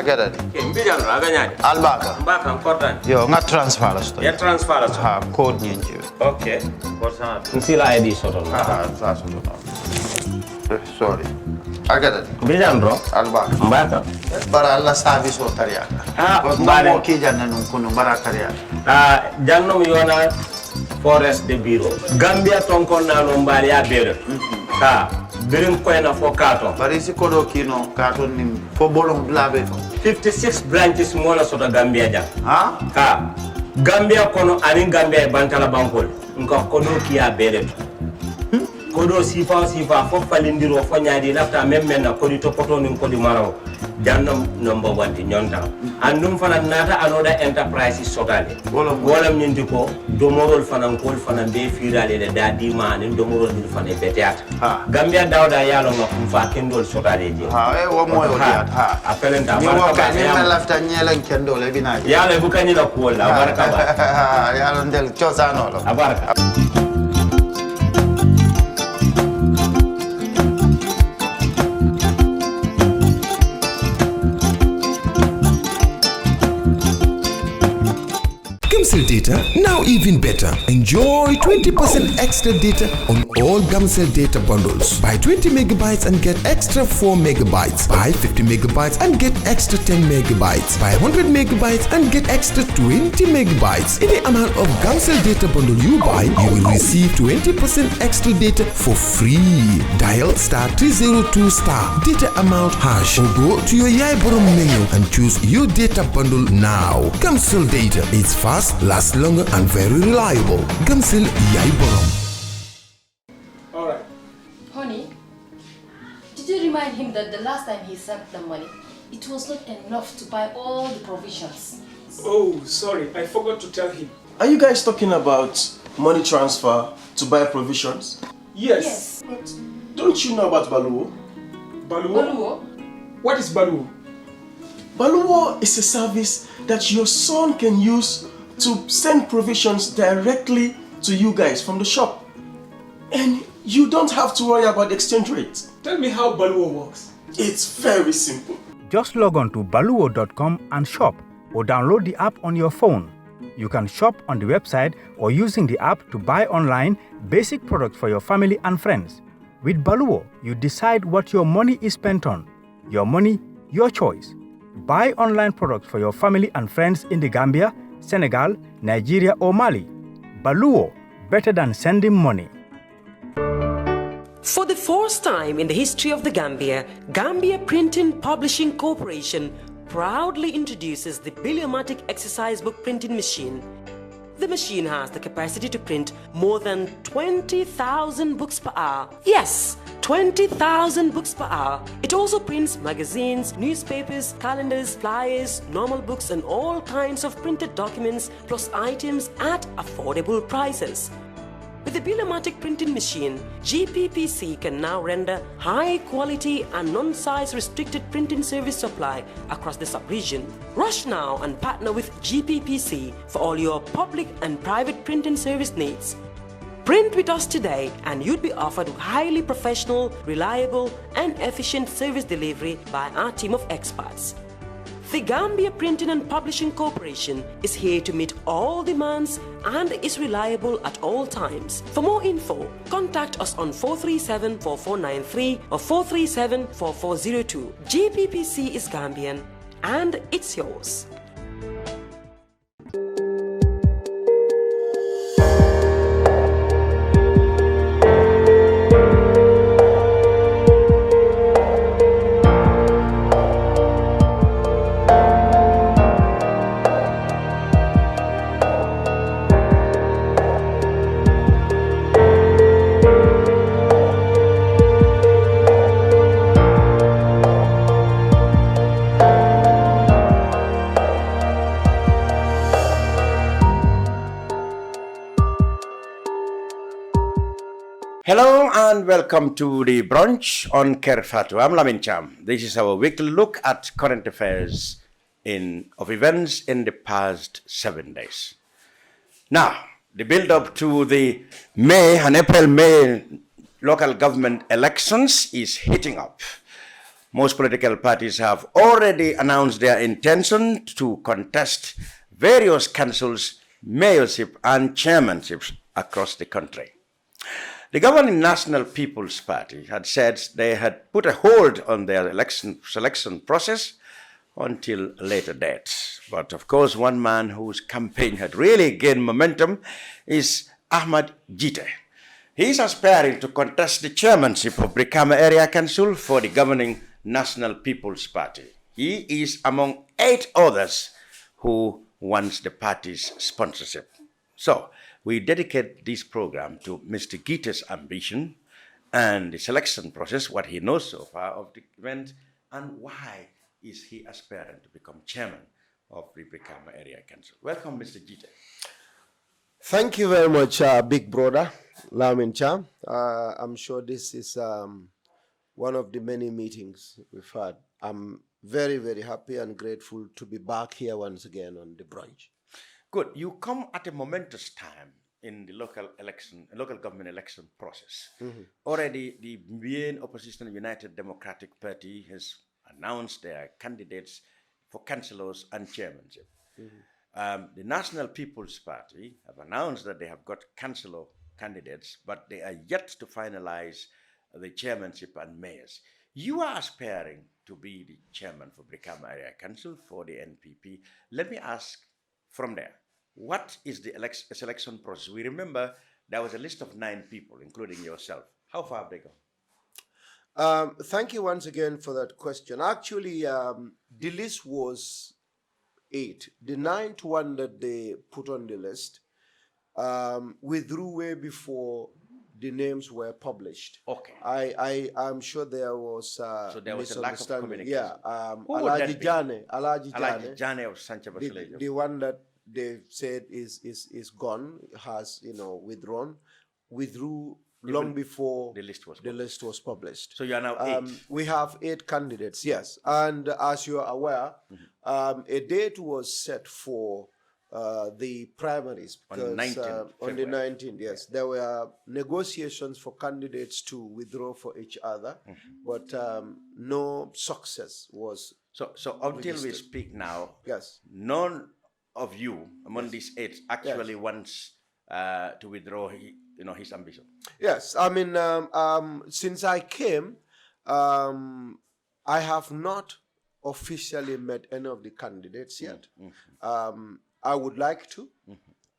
get it. Mbijan raganyadi. Albaka. Mbaka important. Yo, nga transfer la sto. Ya transfer la sto. Ha, code nyinji. Okay. Korsan. Nsila ID soton. Ah, that's what. Sorry. I get it. Mbijan bro. Albaka. Mbaka. Bara alla service o tariya. Ah, mbare ki janna nun kunu bara tariya. Jannom yona forest de bureau. Gambia tonkon na no mbari ya bere. Birim koyna fo kato. Bari si kodo kino kato ni fo bolong blabe to. 56 branches mola sota Gambia jang. Ha? Gambia kono anin Gambia bantala bankol. Nka kodo kiya bere to. Kodo sifa fo falindiro fo nyaadi lafta memmen na kodi to poto nin kodi maraw. Jannam number 1 di nyonta. Andum fana nata anoda enterprise sotale. Wolam nyindi ko domorol fana kol fana be firale de dadi manin domorol ni fana beteat. Gambia dawda yalo ngam fa kendol sotale je. Wo moyo diat. Apelenta ni baraka. Ni lafta nyelen kendol e bina. Yalo bukani la ko la baraka ba. Yalo ndel chosano lo. Abaraka. Gamcell data, now even better. Enjoy 20% extra data on all Gamcell data bundles. Buy 20 megabytes and get extra 4 megabytes. Buy 50 megabytes and get extra 10 megabytes. Buy 100 megabytes and get extra 20 megabytes. Any amount of Gamcell data bundle you buy, you will receive 20% extra data for free. Dial *302 data amount hash or go to your Yaiborom menu and choose your data bundle now. Gamcell data, it's fast, lasts longer and very reliable. Gamcell Yaiborom. Alright. Honey, did you remind him that the last time he sent the money, it was not enough to buy all the provisions? Oh, sorry, I forgot to tell him. Are you guys talking about money transfer to buy provisions? Yes. But Don't you know about Baluwo? Baluwo? Baluwo? What is Baluwo? Baluwo is a service that your son can use to send provisions directly to you guys from the shop. And you don't have to worry about the exchange rate. Tell me how Baluwo works. It's very simple. Just log on to baluwo.com and shop, or download the app on your phone. You can shop on the website or using the app to buy online basic products for your family and friends. With Baluwo, you decide what your money is spent on. Your money, your choice. Buy online products for your family and friends in the Gambia, Senegal, Nigeria or Mali. Baluwo, better than sending money. For the first time in the history of the Gambia, Gambia Printing Publishing Corporation proudly introduces the Biliomatic exercise book printing machine. The machine has the capacity to print more than 20,000 books per hour. Yes, 20,000 books per hour. It also prints magazines, newspapers, calendars, flyers, normal books and all kinds of printed documents plus items at affordable prices. With the Biliomatic printing machine, GPPC can now render high quality and non-size restricted printing service supply across the sub-region. Rush now and partner with GPPC for all your public and private printing service needs. Print with us today and you'd be offered highly professional, reliable and efficient service delivery by our team of experts. The Gambia Printing and Publishing Corporation is here to meet all demands and is reliable at all times. For more info, contact us on 437-4493 or 437-4402. GPPC is Gambian and it's yours. Hello and welcome to the Brunch on Kerr Fatou. I'm Lamin Cham. This is our weekly look at current affairs of events in the past 7 days. Now, the build-up to the April-May local government elections is heating up. most political parties have already announced their intention to contest various councils, mayorship, and chairmanships across the country. The governing National People's Party had said they had put a hold on their election selection process until a later date. But of course, one man whose campaign had really gained momentum is Ahmed Gitteh. He is aspiring to contest the chairmanship of Brikama Area Council for the governing National People's Party. He is among 8 others who wants the party's sponsorship. So, we dedicate this program to Mr. Gitteh's ambition and the selection process, what he knows so far of the event, and why is he aspiring to become chairman of the Brikama Area Council. Welcome, Mr. Gitteh. Thank you very much, big brother, Lamin Cham. I'm sure this is one of the many meetings we've had. I'm very, very happy and grateful to be back here once again on the brunch. Good. You come at a momentous time in the local government election process. Already, the main opposition United Democratic Party has announced their candidates for councillors and chairmanship. The National People's Party have announced that they have got councillor candidates, but they are yet to finalize the chairmanship and mayors. You are aspiring to be the chairman for Brikama Area Council for the NPP. Let me ask from there, what is the selection process? We remember there was a list of 9 people, including yourself. How far have they gone? Thank you once again for that question. Actually, the list was 8. The 9th one that they put on the list withdrew way before the names were published. Okay. I'm sure there was so there was a lack of communication. Yeah. Alaji Jane of Sancha Basilejo. The one that they said is gone, has withdrew long before the list was published. So you are now 8. We have 8 candidates, yes. And as you are aware, a date was set for the primaries. Because, on the 19th. Yes. There were negotiations for candidates to withdraw for each other, but no success was So until we speak now, yes, none of you among these 8 actually wants to withdraw his ambition. Yes, I mean, since I came, I have not officially met any of the candidates yet. I would like to.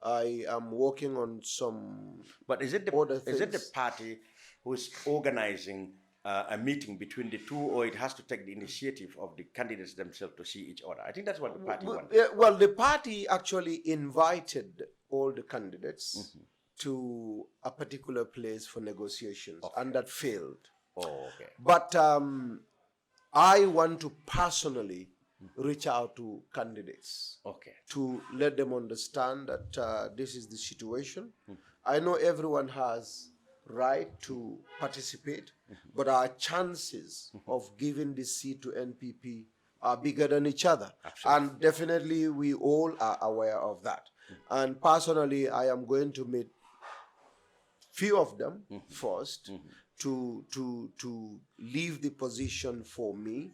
I am working on some. But is it the party who is organizing a meeting between the two, or it has to take the initiative of the candidates themselves to see each other? I think that's what the party wants. Well, the party actually invited all the candidates to a particular place for negotiations, and that failed. Oh, okay. But I want to personally reach out to candidates to let them understand that this is the situation. I know everyone has right to participate, but our chances of giving the seat to NPP are bigger than each other. Absolutely. And definitely we all are aware of that. And personally, I am going to meet few of them first to leave the position for me,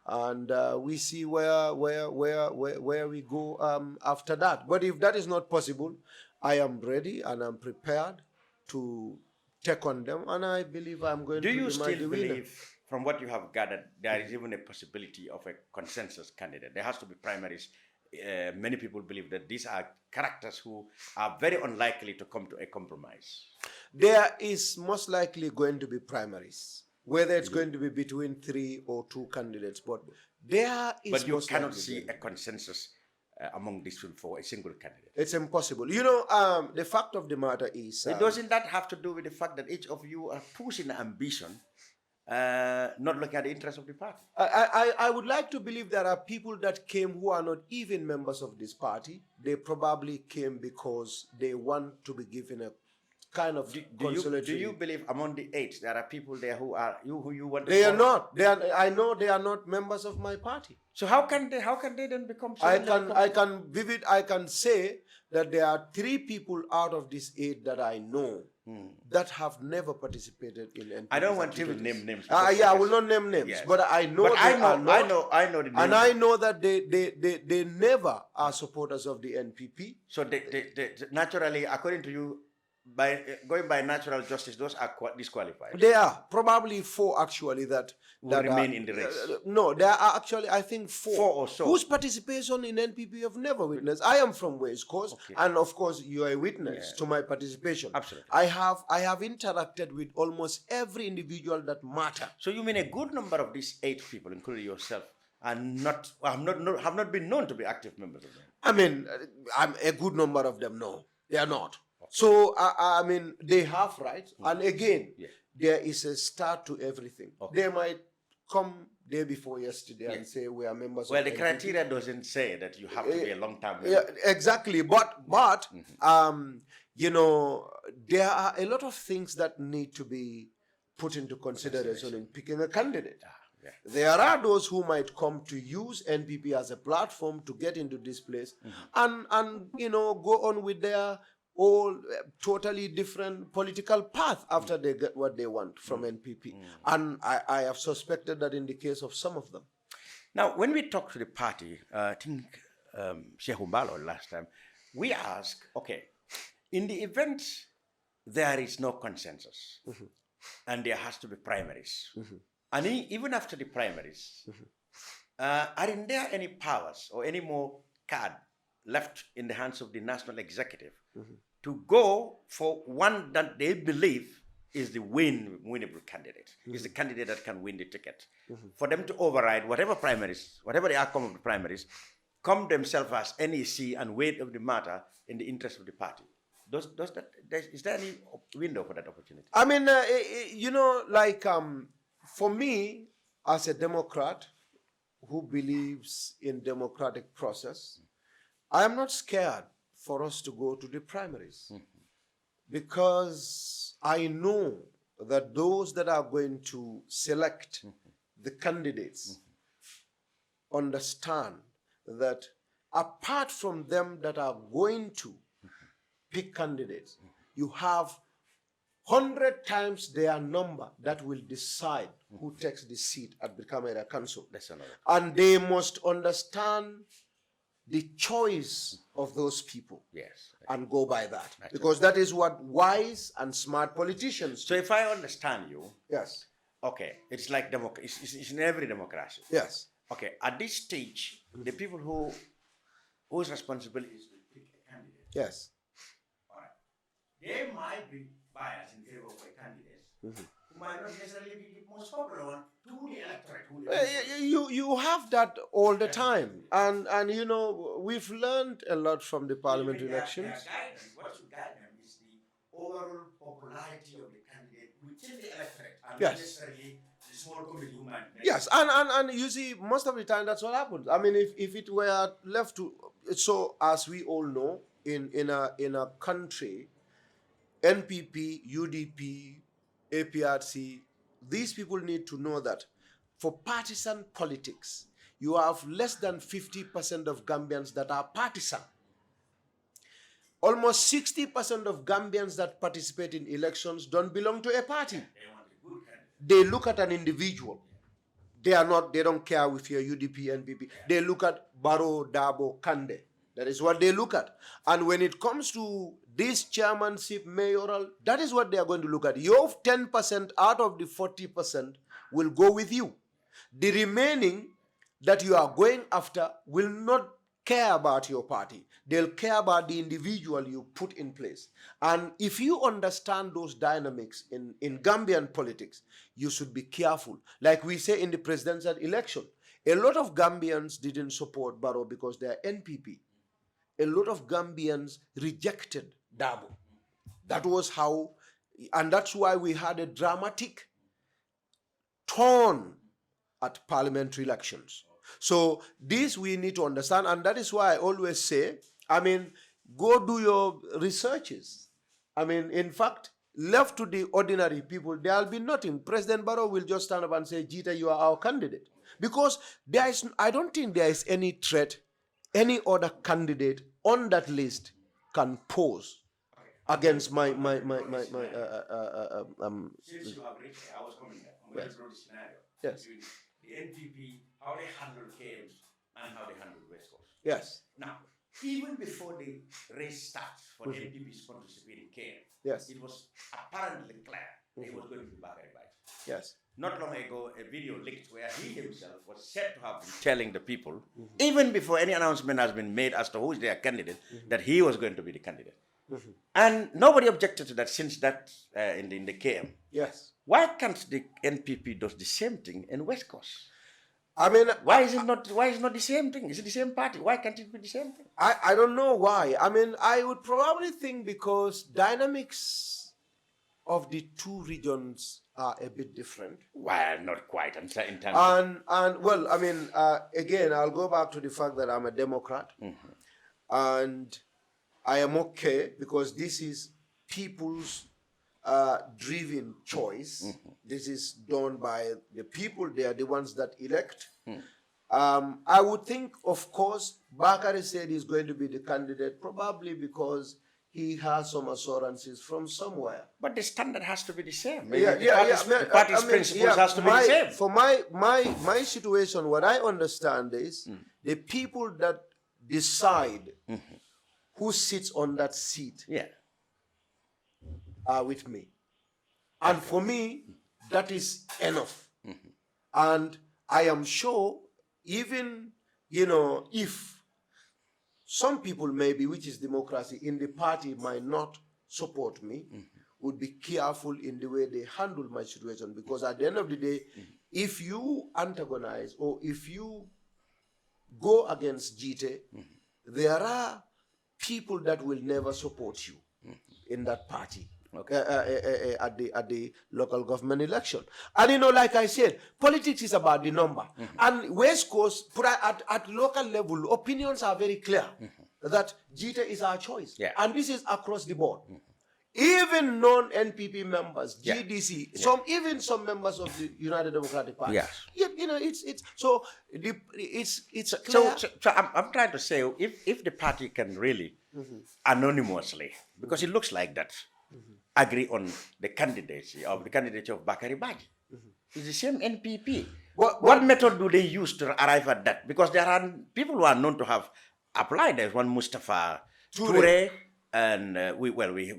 and we see where we go after that. But if that is not possible, I am ready and I'm prepared to take on them, and I believe I'm going to be the winner. Do you still believe, from what you have gathered, there is even a possibility of a consensus candidate? There has to be primaries. Many people believe that these are characters who are very unlikely to come to a compromise. There is most likely going to be primaries, whether it's going to be between 3 or 2 candidates, but there is. But you cannot see a consensus among these two for a single candidate. It's impossible. You know, the fact of the matter is... doesn't that have to do with the fact that each of you are pushing ambition, not looking at the interest of the party? I would like to believe there are people that came who are not even members of this party. They probably came because they want to be given a kind of consolatory. Do you believe among the 8 there are people there who you want? They are not. I know they are not members of my party. So how can they then become? I can say that there are 3 people out of these 8 that I know that have never participated in NPP. I don't want you to name names. I will not name names, yes. but I know I know the names. and I know that they never are supporters of the NPP. So they naturally, according to you, going by natural justice, those are disqualified. There are probably 4 actually that remain in the race. No, there are actually, I think 4 or so whose participation in NPP have never witnessed. I am from West Coast, and of course you are a witness to my participation. Absolutely. I have interacted with almost every individual that matter. So you mean a good number of these 8 people, including yourself, have not been known to be active members of them? I mean, a good number of them, no, they are not. So, I mean, they have rights. And again, there is a start to everything. They might come day before yesterday and say we are members of the NPP. criteria doesn't say that you have to be a long-time member. Yeah, exactly. But you know, there are a lot of things that need to be put into consideration in picking a candidate. There are those who might come to use NPP as a platform to get into this place and you know, go on with their all totally different political path after they get what they want from NPP. And I have suspected that in the case of some of them. Now, when we talk to the party, I think Sheikh Umbalo last time, we ask, okay, in the event there is no consensus and there has to be primaries, and even after the primaries, aren't there any powers or any more card left in the hands of the national executive to go for one that they believe is the winnable candidate, is the candidate that can win the ticket, for them to override whatever primaries, whatever the outcome of the primaries, come themselves as NEC and weight of the matter in the interest of the party? Is there any window for that opportunity? I mean, you know, like for me, as a Democrat who believes in democratic process, I am not scared for us to go to the primaries because I know that those that are going to select the candidates understand that apart from them that are going to pick candidates, you have 100 times their number that will decide who takes the seat at Brikama Council. And they must understand the choice of those people, and go by that, because that is what wise and smart politicians do. So if I understand you, yes, okay, it's like it's in every democracy. Yes. Okay, at this stage, the people whose responsibility is to pick a candidate. Yes. All right. They might be biased in favor of a candidate who might not necessarily be the most popular one to the electorate. You have that all the time, and you know, we've learned a lot from the parliamentary elections. What should guide them is the overall popularity of the candidate within the electorate, and Yes. not necessarily the small committee who might. Yes, and you see, most of the time that's what happens. I mean, if it were left to, so as we all know, in a country, NPP, UDP, APRC, these people need to know that for partisan politics, you have less than 50% of Gambians that are partisan. Almost 60% of Gambians that participate in elections don't belong to a party. They look at an individual. They don't care if you're UDP, NPP. They look at Barrow, Dabo, Kande. That is what they look at. And when it comes to this chairmanship, mayoral, that is what they are going to look at. Your 10% out of the 40% will go with you. The remaining that you are going after will not care about your party. They'll care about the individual you put in place. And if you understand those dynamics in Gambian politics, you should be careful. Like we say in the presidential election, a lot of Gambians didn't support Barrow because they are NPP. A lot of Gambians rejected Dabo. That was how, and that's why we had a dramatic turn at parliamentary elections. So this we need to understand, and that is why I always say, I mean, go do your researches. I mean, in fact, left to the ordinary people, there will be nothing. President Barrow will just stand up and say, Gitteh, you are our candidate. Because I don't think there is any threat any other candidate on that list can pose against my Since you have reached, I was coming there. I'm going to draw the scenario. Yes. Between the NPP, how they handle KMs and how they handle West Coast. Yes. Now, even before the race starts for the NPP sponsorship in KM, yes, it was apparently clear it was going to be Bakari Baj. Yes. Not long ago, a video leaked where he himself was said to have been telling the people, even before any announcement has been made as to who is their candidate, that he was going to be the candidate. And nobody objected to that since that in the KM. Yes. Why can't the NPP do the same thing in West Coast? I mean, why is it not the same thing? Is it the same party? Why can't it be the same thing? I don't know why. I mean, I would probably think because dynamics of the two regions are a bit different. Well, not quite in terms and well, I mean, again, I'll go back to the fact that I'm a Democrat, and I am okay because this is people's driven choice. This is done by the people. They are the ones that elect. I would think, of course, Bakari said he's going to be the candidate, probably because he has some assurances from somewhere. But the standard has to be the same. The party's principles has to be the same. For my situation, what I understand is the people that decide who sits on that seat are with me. And for me, that is enough. And I am sure, even, if some people maybe, which is democracy, in the party might not support me, would be careful in the way they handle my situation. Because at the end of the day, if you antagonize or if you go against Gitteh, there are people that will never support you in that party. At the local government election. And like I said, politics is about the number. And West Coast, at local level, opinions are very clear that Gitteh is our choice. And this is across the board. Even non-NPP members, GDC, even some members of the United Democratic Party. It's clear. So I'm trying to say, if the party can really anonymously, because it looks like that, agree on the candidacy of Bakari Baj. It's the same NPP. What method do they use to arrive at that? Because there are people who are known to have applied. There's one Mustafa Toure, and we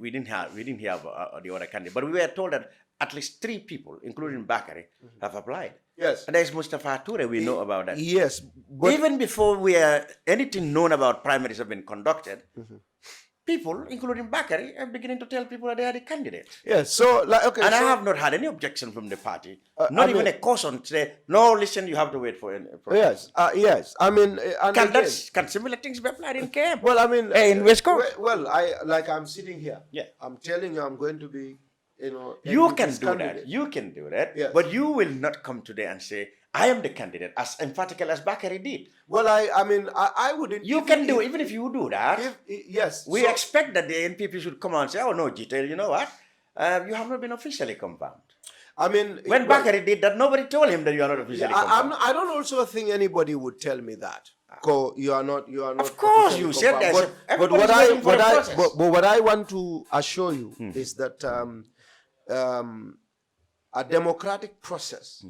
didn't have the other candidate, but we were told that at least 3 people, including Bakari, have applied. Yes. And there's Mustafa Toure, we know about that. Yes. But even before anything known about primaries have been conducted, people, including Bakari, are beginning to tell people that they are the candidates. Yes, so, I have not had any objection from the party. Not even a caution to say, no, listen, you have to wait for yes, yes. I mean... Can similar things be applied in camp? Well, I mean... in West Coast? Well, I'm sitting here. Yeah. I'm telling you, I'm going to be, You can do that. You can do that. Yes. But you will not come today and say, I am the candidate, as emphatically as Bakari did. Well, I wouldn't... You can do, even if you do that. Yes. We expect that the NPP should come and say, oh no, Gitteh, you know what? You have not been officially confirmed. I mean... When Bakari did that, nobody told him that you are not officially confirmed. I don't also think anybody would tell me that. You are not. Of course, you said that. But what I want to assure you is that a democratic process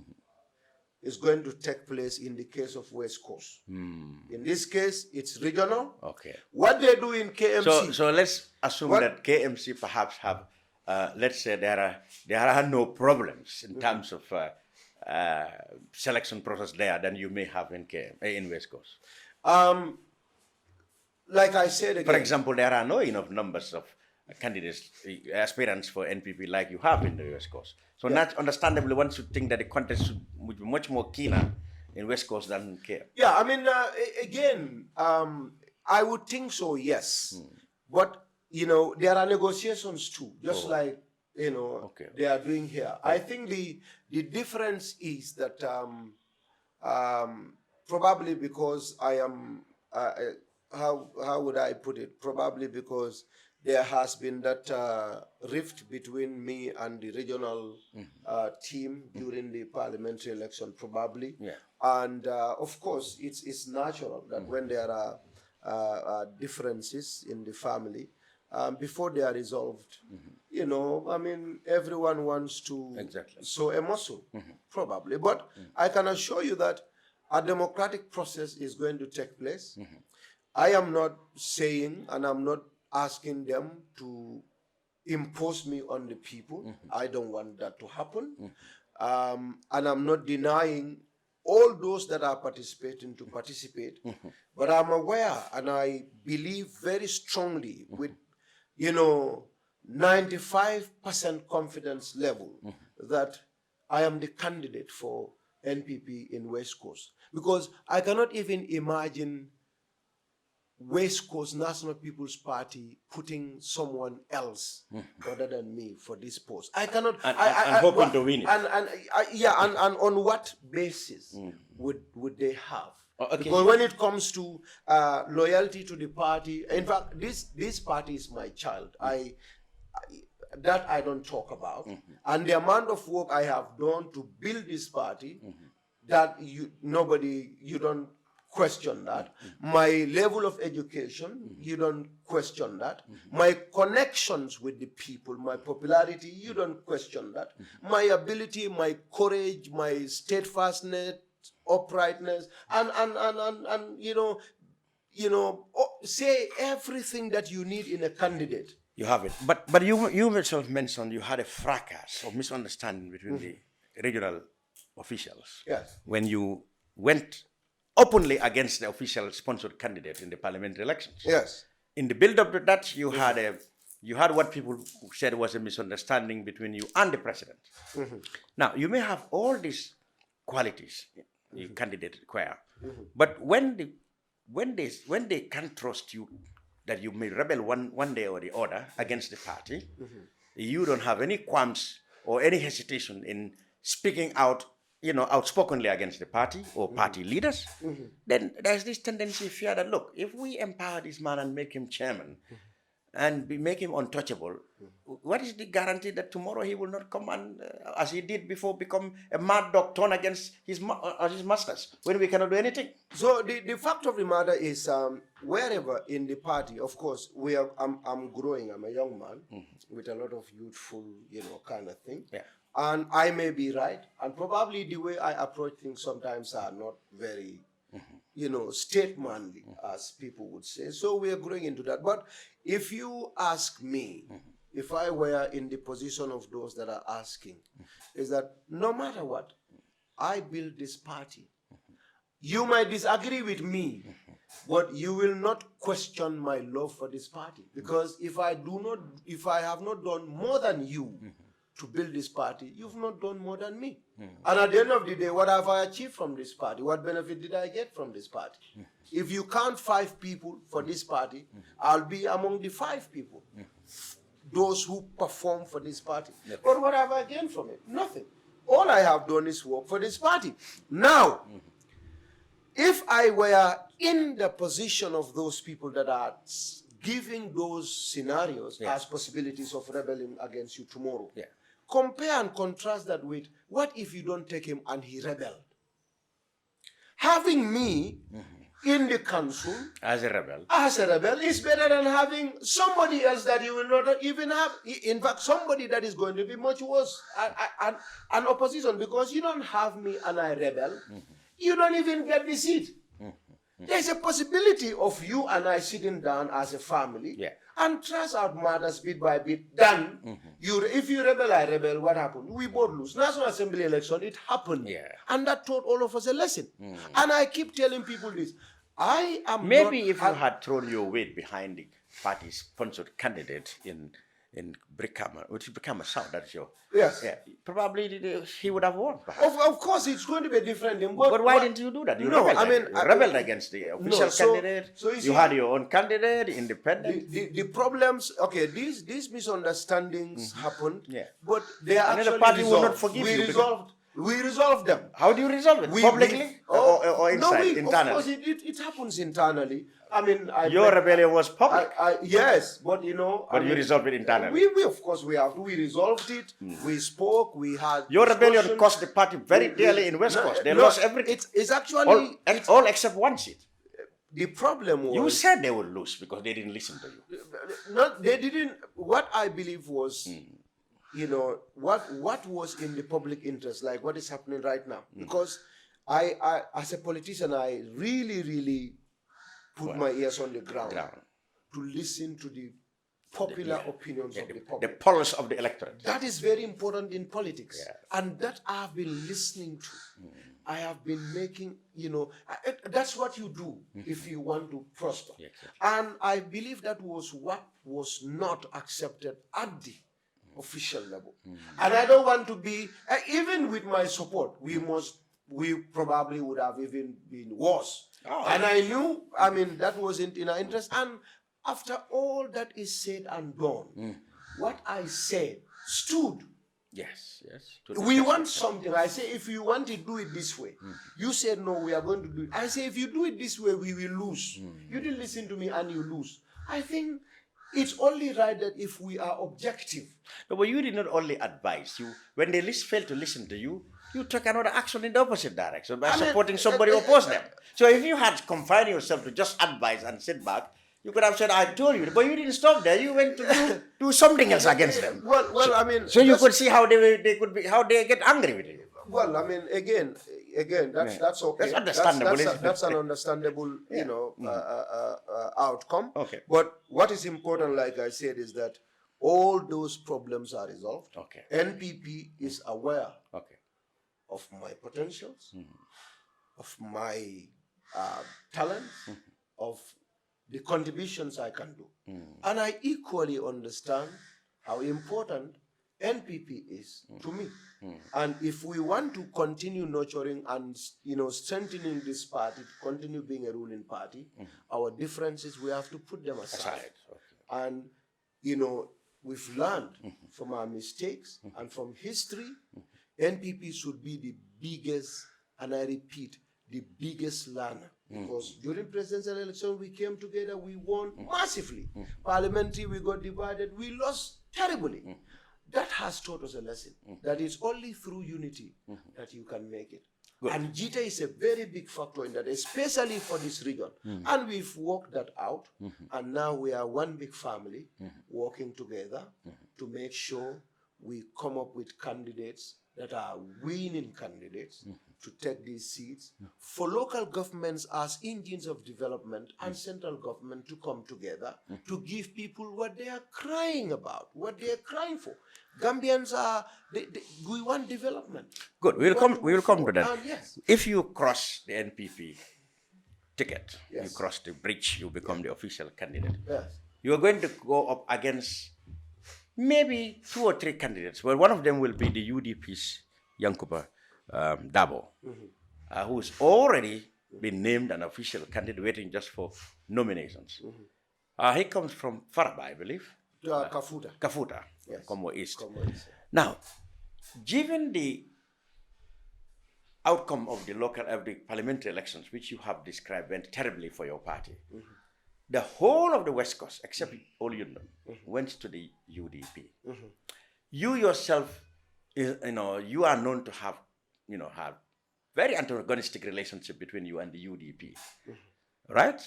is going to take place in the case of West Coast. In this case, it's regional. Okay. What they do in KMC... So let's assume that KMC perhaps have, let's say there are no problems in terms of selection process there than you may have in West Coast. Like I said again... For example, there are no enough numbers of candidates, aspirants for NPP like you have in the West Coast. So not understandably, one should think that the contest would be much more keener in West Coast than Kerr. Yeah, I mean, again, I would think so, yes. But, there are negotiations too, just like, they are doing here. I think the difference is that probably because I am how would I put it? Probably because there has been that rift between me and the regional team during the parliamentary election, probably. Yeah. And of course, it's natural that when there are differences in the family, before they are resolved, you know, I mean, everyone wants to sow a muscle, probably. But I can assure you that a democratic process is going to take place. I am not saying, and I'm not asking them to impose me on the people. I don't want that to happen. And I'm not denying all those that are participating to participate. But I'm aware, and I believe very strongly with, you know, 95% confidence level that I am the candidate for NPP in West Coast. Because I cannot even imagine West Coast National People's Party putting someone else other than me for this post. I cannot. And hoping to win it. And on what basis would they have? Okay. Because when it comes to loyalty to the party, in fact, this party is my child. That I don't talk about. And the amount of work I have done to build this party, that you don't question that. My level of education, you don't question that. My connections with the people, my popularity, you don't question that. My ability, my courage, my steadfastness, uprightness, and say everything that you need in a candidate. You have it. But you yourself mentioned you had a fracas or misunderstanding between the regional officials. Yes. When you went openly against the official sponsored candidate in the parliamentary elections. Yes. In the build-up to that, you had what people said was a misunderstanding between you and the president. Now, you may have all these qualities the candidate require, but when they can't trust you, that you may rebel one day or the other against the party, you don't have any qualms or any hesitation in speaking out, outspokenly against the party or party leaders, then there's this tendency, fear that, look, if we empower this man and make him chairman and make him untouchable, what is the guarantee that tomorrow he will not come and, as he did before, become a mad dog turn against his masters when we cannot do anything? So the fact of the matter is, wherever in the party, of course, I'm growing. I'm a young man with a lot of youthful, kind of thing. Yeah. And I may be right, and probably the way I approach things sometimes are not very, statesmanly, as people would say. So we are growing into that. But if you ask me, if I were in the position of those that are asking, is that no matter what, I build this party. You might disagree with me, but you will not question my love for this party. Because if I have not done more than you to build this party, you've not done more than me. And at the end of the day, what have I achieved from this party? What benefit did I get from this party? If you count 5 people for this party, I'll be among the 5 people. Those who perform for this party. But what have I gained from it? Nothing. All I have done is work for this party. Now, if I were in the position of those people that are giving those scenarios as possibilities of rebelling against you tomorrow, compare and contrast that with, what if you don't take him and he rebelled? Having me in the council as a rebel is better than having somebody else that you will not even have. In fact, somebody that is going to be much worse, an opposition, because you don't have me and I rebel, you don't even get the seat. There's a possibility of you and I sitting down as a family and trash out matters bit by bit. Then, if you rebel, I rebel, what happened? We both lose. National Assembly election, it happened. And that taught all of us a lesson. And I keep telling people this. I am Maybe if you had thrown your weight behind the party-sponsored candidate in Brikama, which is Brikama South, that's your... Yes. Yeah, probably he would have won, perhaps. Of course, it's going to be different. But why didn't you do that? You rebelled against the official candidate. So you had your own candidate, independent. The problems, these misunderstandings happened, but they are and actually the party resolved. will not forgive you. We resolved them. How do you resolve it? Publicly? or inside, Of internally? course, it happens internally. I mean, Your rebellion was public. Yes, but you know. But you resolved it internally. We of course we resolved it. We spoke. We had. Your rebellion discussions. cost the party very dearly in West Coast. They lost everything. It's actually all except one seat. The problem was You said they would lose because they didn't listen to you. They didn't. What I believe was, you know, what was in the public interest, like what is happening right now. Because I as a politician, I really put my ears on the ground to listen to the popular opinions of the public. The pulse of the electorate. That is very important in politics. And that I've been listening to. I have been making, you know, that's what you do if you want to prosper. And I believe that was what was not accepted at the official level. And I don't want to be, even with my support, we probably would have even been worse. And I knew, I mean, that wasn't in our interest. And after all that is said and done, what I said stood. Yes. We want something. I say, if you want to do it this way. You said, no, we are going to do it. I say, if you do it this way, we will lose. You didn't listen to me and you lose. I think it's only right that if we are objective. No, but you did not only advise. When they failed to listen to you, you took another action in the opposite direction by supporting somebody who opposed them. So if you had confined yourself to just advice and sit back, you could have said, I told you, but you didn't stop there. You went to do something else against them. Well, I mean... So you could see how they could be, how they get angry with you. Well, I mean, again, that's okay. That's understandable. That's an understandable, you know, outcome. Okay. But what is important, like I said, is that all those problems are resolved. Okay. NPP is aware of my potentials, of my talents, of the contributions I can do. And I equally understand how important NPP is to me. And if we want to continue nurturing and, you know, strengthening this party, continue being a ruling party, our differences, we have to put them aside. And, you know, we've learned from our mistakes and from history. NPP should be the biggest, and I repeat, the biggest learner. Because during presidential election, we came together, we won massively. Parliamentary, we got divided, we lost terribly. That has taught us a lesson, that it's only through unity that you can make it. Good. And Gitteh is a very big factor in that, especially for this region. And we've worked that out, and now we are one big family working together to make sure we come up with candidates that are winning candidates to take these seats, for local governments as engines of development and central government to come together to give people what they are crying about, what they are crying for. Gambians we want development. Good, we will come to that. Yes. If you cross the NPP ticket, Yes. you cross the bridge, you become the official candidate. Yes. You are going to go up against maybe 2 or 3 candidates. Well, one of them will be the UDP's Yankuba Dabo, who's already been named an official candidate waiting just for nominations. He comes from Faraba, I believe. Kafuta, yes. Kombo East. Kombo East. Now, given the outcome of the parliamentary elections, which you have described went terribly for your party, the whole of the West Coast, except Olyundum, went to the UDP. You yourself, you are known to have, have very antagonistic relationship between you and the UDP, right?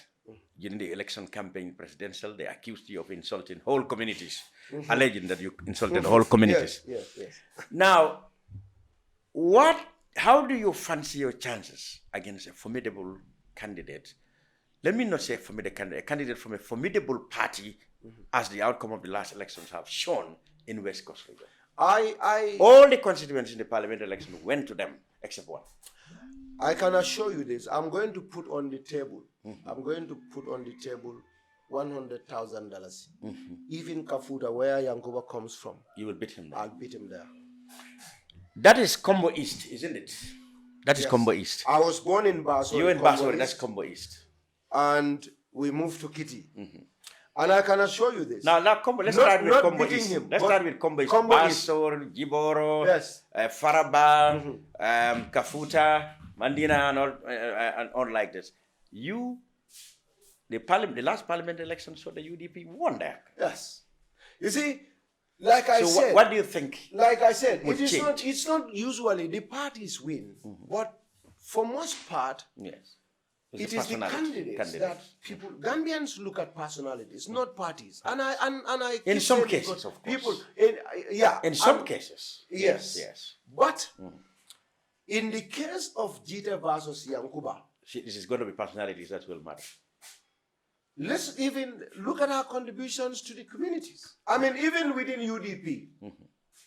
During the election campaign presidential, they accused you of insulting whole communities, alleging that you insulted whole communities. Yes. Now, how do you fancy your chances against a formidable candidate? Let me not say a formidable candidate, a candidate from a formidable party, as the outcome of the last elections have shown in West Coast region. All the constituents in the parliamentary election went to them, except one. I can assure you this. I'm going to put on the table. $100,000. Even Kafuta, where Yankuba comes from. You will beat him there. I'll beat him there. That is Kombo East, isn't it? That is Kombo East. I was born in Basel. You in Basel, that's Kombo East. And we moved to Kitty. And I can assure you this. Now, let's start with Kombo East. Let's start with Kombo East. Basel, Giboro, yes. Faraba, Kafuta. Mandina and all like this. The last parliament election, so the UDP won there. Yes. You see, like I said. What do you think? Like I said, it's not usually the parties win, but for most part, yes, it is the candidates that people, Gambians look at personalities, not parties. And I in some cases, of course. People, in some cases. Yes. Yes. But in the case of Gitteh versus Yankuba, this is going to be personalities that will matter. Let's even look at our contributions to the communities. I mean, even within UDP,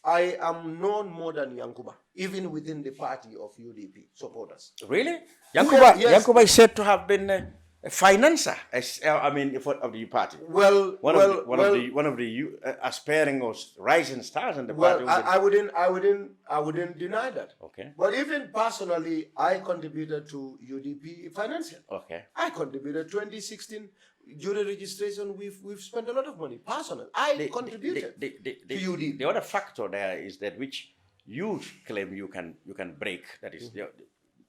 I am known more than Yankuba, even within the party of UDP supporters. Really? Yankuba is said to have been a financer, of the party. One of the aspiring or rising stars in the party. I wouldn't deny that. Okay. But even personally, I contributed to UDP financial. Okay. I contributed 2016 jury registration. We've spent a lot of money. Personally, I contributed to UDP. The other factor there is that which you claim you can break. That is,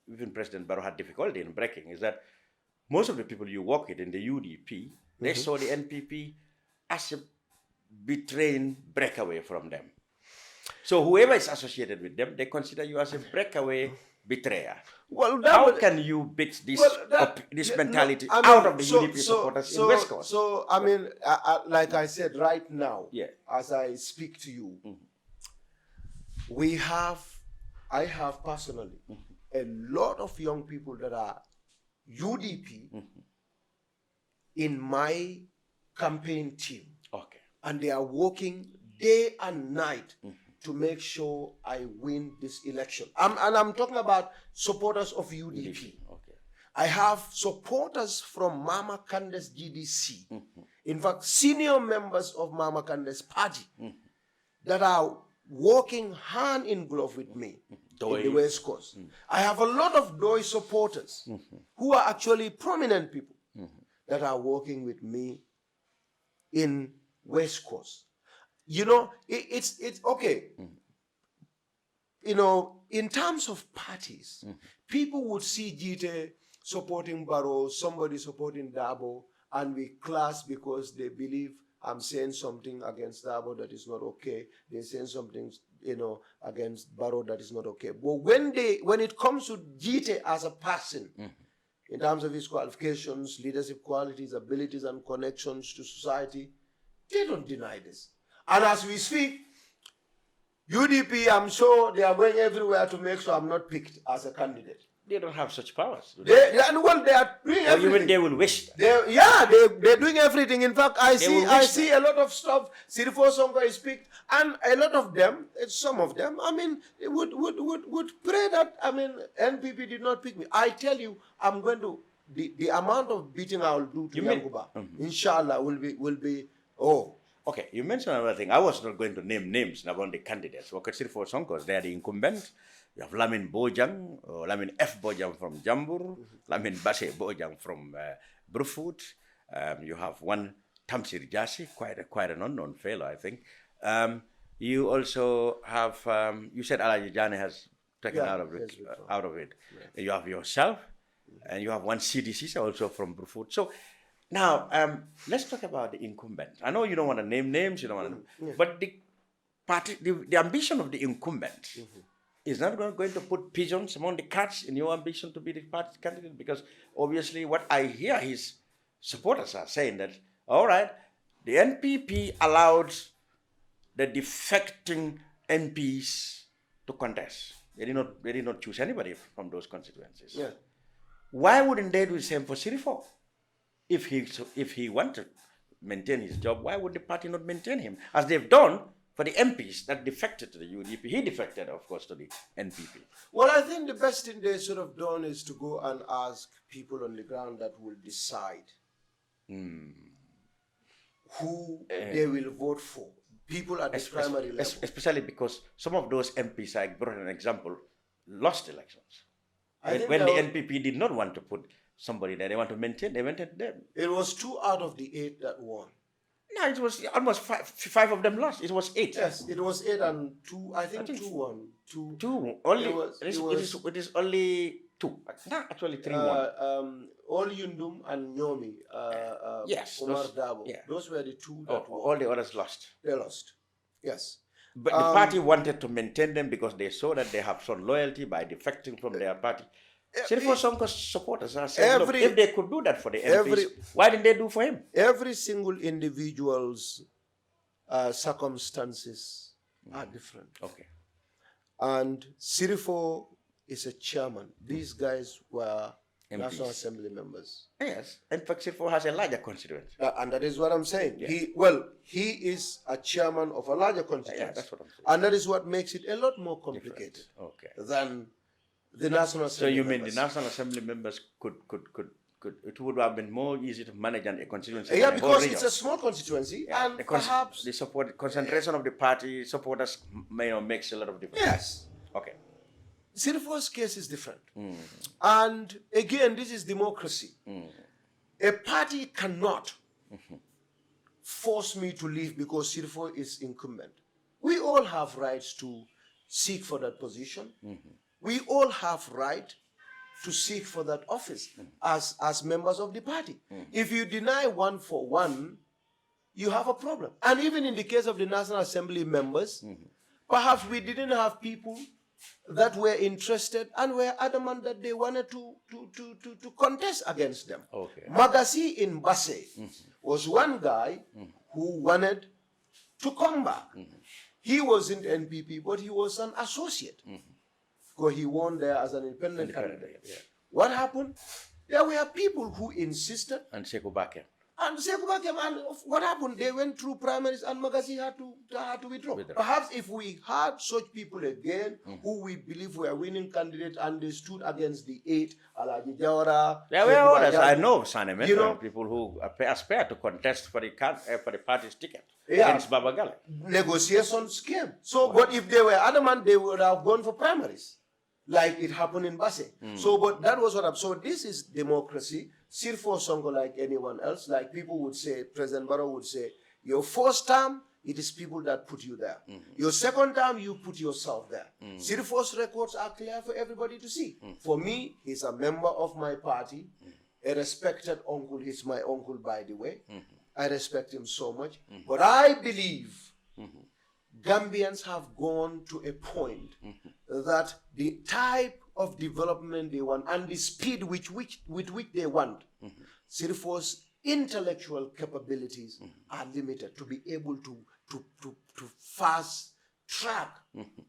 even President Barrow had difficulty in breaking. Is that most of the people you work with in the UDP, they saw the NPP as a betraying breakaway from them. So whoever is associated with them, they consider you as a breakaway betrayer. Well, how can you beat this mentality out of the UDP supporters in West Coast? So, I mean, like I said, right now, yeah, as I speak to you, I have personally a lot of young people that are UDP in my campaign team. Okay. And they are working day and night to make sure I win this election. I'm talking about supporters of UDP. Okay. I have supporters from Mama Candidates GDC. In fact, senior members of Mama Candidates party that are working hand in glove with me in the West Coast. I have a lot of DOI supporters who are actually prominent people that are working with me in West Coast. You know, it's okay. You know, in terms of parties, people would see Gitteh supporting Barrow, somebody supporting Dabo, and we clash because they believe I'm saying something against Dabo that is not okay. They're saying something, against Barrow that is not okay. But when it comes to Gitteh as a person, in terms of his qualifications, leadership qualities, abilities, and connections to society, they don't deny this. And as we speak, UDP, I'm sure they are going everywhere to make sure I'm not picked as a candidate. They don't have such powers. They are doing everything. Even they will wish that. They're doing everything. In fact, I see a lot of stuff. Sirifo Sonko is picked, and a lot of them, some of them, would pray that, NPP did not pick me. I tell you, I'm going to, the amount of beating I will do to Yankuba, inshallah, will be. Okay, you mentioned another thing. I was not going to name names about the candidates. Sirifo Sonko, they are the incumbent. You have Lamin Bojang, or Lamin F. Bojang from Jambur, Lamin Basse Bojang from Brufut. You have one Tamsir Jasi, quite an unknown fellow, I think. You also have, you said Alaji Jani has taken out of it. Yeah. You have yourself, and you have one CDC also from Brufut. So now, let's talk about the incumbent. I know you don't want to name names, but the ambition of the incumbent is not going to put pigeons among the cats in your ambition to be the party candidate, because obviously what I hear his supporters are saying that, all right, the NPP allowed the defecting MPs to contest. They did not choose anybody from those constituencies. Yeah. Why wouldn't they do the same for Sirifo? If he wanted to maintain his job, why would the party not maintain him? As they've done for the MPs that defected to the UDP. He defected, of course, to the NPP. Well, I think the best thing they should have done is to go and ask people on the ground that will decide who they will vote for. People at the primary level. Especially because some of those MPs, I brought an example, lost elections. When the NPP did not want to put somebody there, they want to maintain, they maintained them. It was 2 out of the 8 that won. No, it was almost 5 of them lost. It was 8. Yes, it was 8 and 2. I think 2 won. 2. Only it is only 2. No, actually 3-1. All Yundum and Nyomi, Yes, Omar those- Dabo, yeah. those were the 2 Oh, that won. all the others lost. They lost. Yes. But the party wanted to maintain them because they saw that they have shown loyalty by defecting from their party. Sirifo Sonko's supporters are saying, look, if they could do that for the MPs, why didn't they do for him? Every single individual's circumstances are different. Okay. And Sirifo is a chairman. These guys were MPs. National Assembly members. Yes. In fact, Sirifo has a larger constituency. And that is what I'm saying. Yeah. He is a chairman of a larger constituency. Yeah, that's what I'm saying. And that is what makes it a lot more complicated Okay. than the National So Assembly you mean members. the National Assembly members could it would have been more easy to manage than a constituency? Yeah, than a whole because region. it's a small constituency, Yeah, and the perhaps the support concentration of the party supporters makes a lot of difference. yes, Okay. Sirifo's case is different. And again, this is democracy. A party cannot force me to leave because Sirifo is incumbent. We all have rights to seek for that position. We all have right to seek for that office as members of the party. If you deny one for one, you have a problem. And even in the case of the National Assembly members, perhaps we didn't have people that were interested and were adamant that they wanted to contest against them. Okay. Magasi in Basse was one guy who wanted to come back. He wasn't NPP, but he was an associate. Because he won there as an independent candidate. Yeah. What happened? There were people who insisted. And Sekou Bakem. And what happened? They went through primaries and Magasi had to withdraw. Perhaps if we had such people again who we believe were winning candidates and they stood against the 8, Alaji Jawara. There were others. I know, Sanem, You know, people who aspire to contest for the party's ticket Yeah. against Baba Gale. negotiations came. So, but if they were adamant, they would have gone for primaries, like it happened in Basse. So, but that was what happened. So, this is democracy. Sirifo Sonko, like anyone else, like people would say, President Barrow would say, your first term, it is people that put you there. Your second term, you put yourself there. Sirifo's records are clear for everybody to see. For me, he's a member of my party, a respected uncle. He's my uncle, by the way. I respect him so much. But I believe Gambians have gone to a point that the type of development they want and the speed with which they want, Sirifo's intellectual capabilities are limited to be able to fast track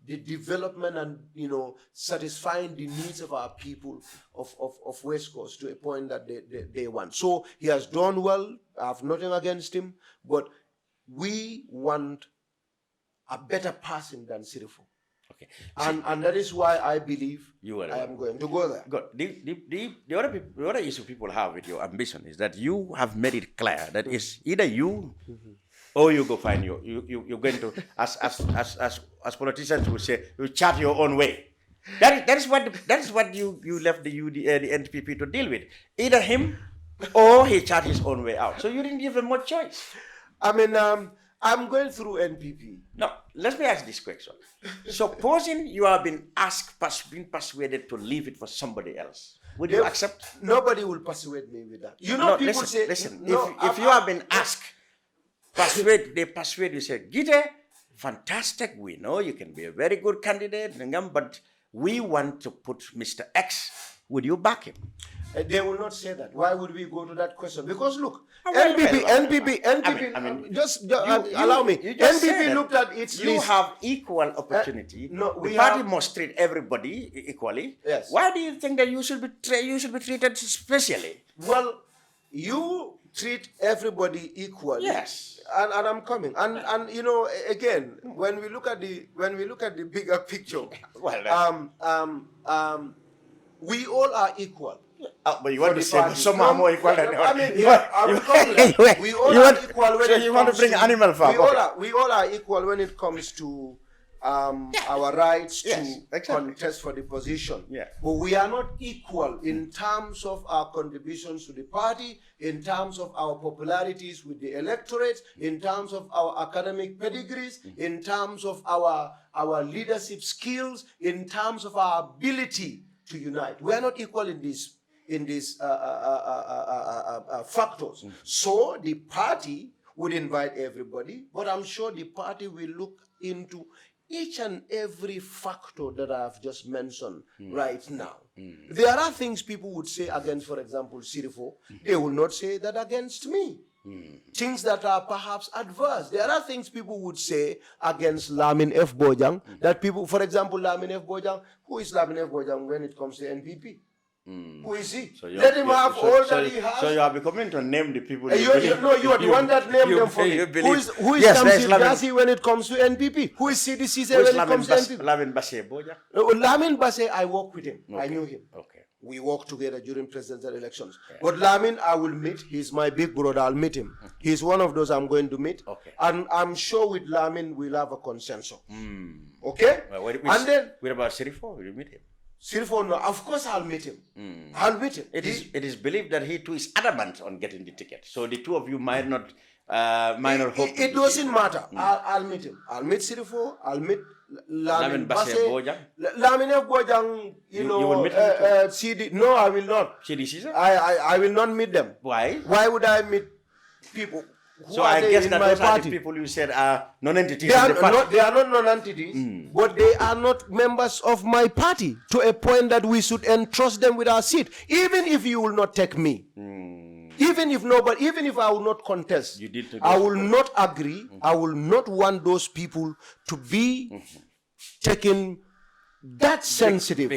the development and, you know, satisfying the needs of our people of West Coast to a point that they want. So he has done well. I have nothing against him, but we want a better person than Sirifo. Okay. And that is why I believe I am going to go there. Good. The other issue people have with your ambition is that you have made it clear that it's either you or you go find you're going to, as politicians would say, you chart your own way. That is what you left the NPP to deal with. Either him or he chart his own way out. So you didn't give him much choice. I mean, I'm going through NPP. No, let me ask this question. Supposing you have been persuaded to leave it for somebody else, would you accept? Nobody will persuade me with that. You know, people say, listen. No, if you have been asked, they persuade you, say, Gitteh, fantastic, we know you can be a very good candidate, but we want to put Mr. X. Would you back him? They will not say that. Why would we go to that question? Because look, Well, NPP, allow me. NPP looked at its list. You have equal opportunity. The party must treat everybody equally. Yes. Why do you think that you should be treated specially? Well, you treat everybody equally. Yes. And I'm coming. And you know, again, when we look at the bigger picture, we all are equal. But you want to say some are more equal than I mean, others. we all are equal when you want to bring animal farm. We all are equal when it comes to our rights to contest for the position. Yeah. But we are not equal in terms of our contributions to the party, in terms of our popularities with the electorate, in terms of our academic pedigrees, in terms of our leadership skills, in terms of our ability to unite. We are not equal in these factors. So the party would invite everybody, but I'm sure the party will look into each and every factor that I've just mentioned right now. There are things people would say against, for example, Sirifo. They will not say that against me. Things that are perhaps adverse. There are things people would say against Lamin F. Bojang that people, for example, Lamin F. Bojang, who is Lamin F. Bojang when it comes to NPP? Who is he? So let him have all that he has. So you are becoming to name the people. You are the one that named them for me. Who is Tamsir Jasi when it comes to NPP? Who is CDC when it comes to NPP? Lamin Basse Boja? Lamin Basse, I worked with him. Okay. I knew him. Okay. We worked together during presidential elections. Yeah. But Lamin, I will meet. He's my big brother. I'll meet him. He's one of those I'm going to meet. Okay. And I'm sure with Lamin, we'll have a consensus. Okay? Well, what about Sirifo? Will you meet him? Sirifo, no, of course I'll meet him. I'll meet him. It is believed that he too is adamant on getting the ticket. So the two of you might not hope. It doesn't matter. I'll meet him. I'll meet Sirifo. I'll meet Lamin Basse. Lamin F. Bojang, you will meet him CD. No, I will not. CDC? I will not meet them. Why? Why would I meet people? So I guess that those are the people you said are non-entities they in the party. They are not non-entities, but they are not members of my party to a point that we should entrust them with our seat. Even if you will not take me, even if I will not contest, I will not agree. I will not want those people to be taken that sensitive,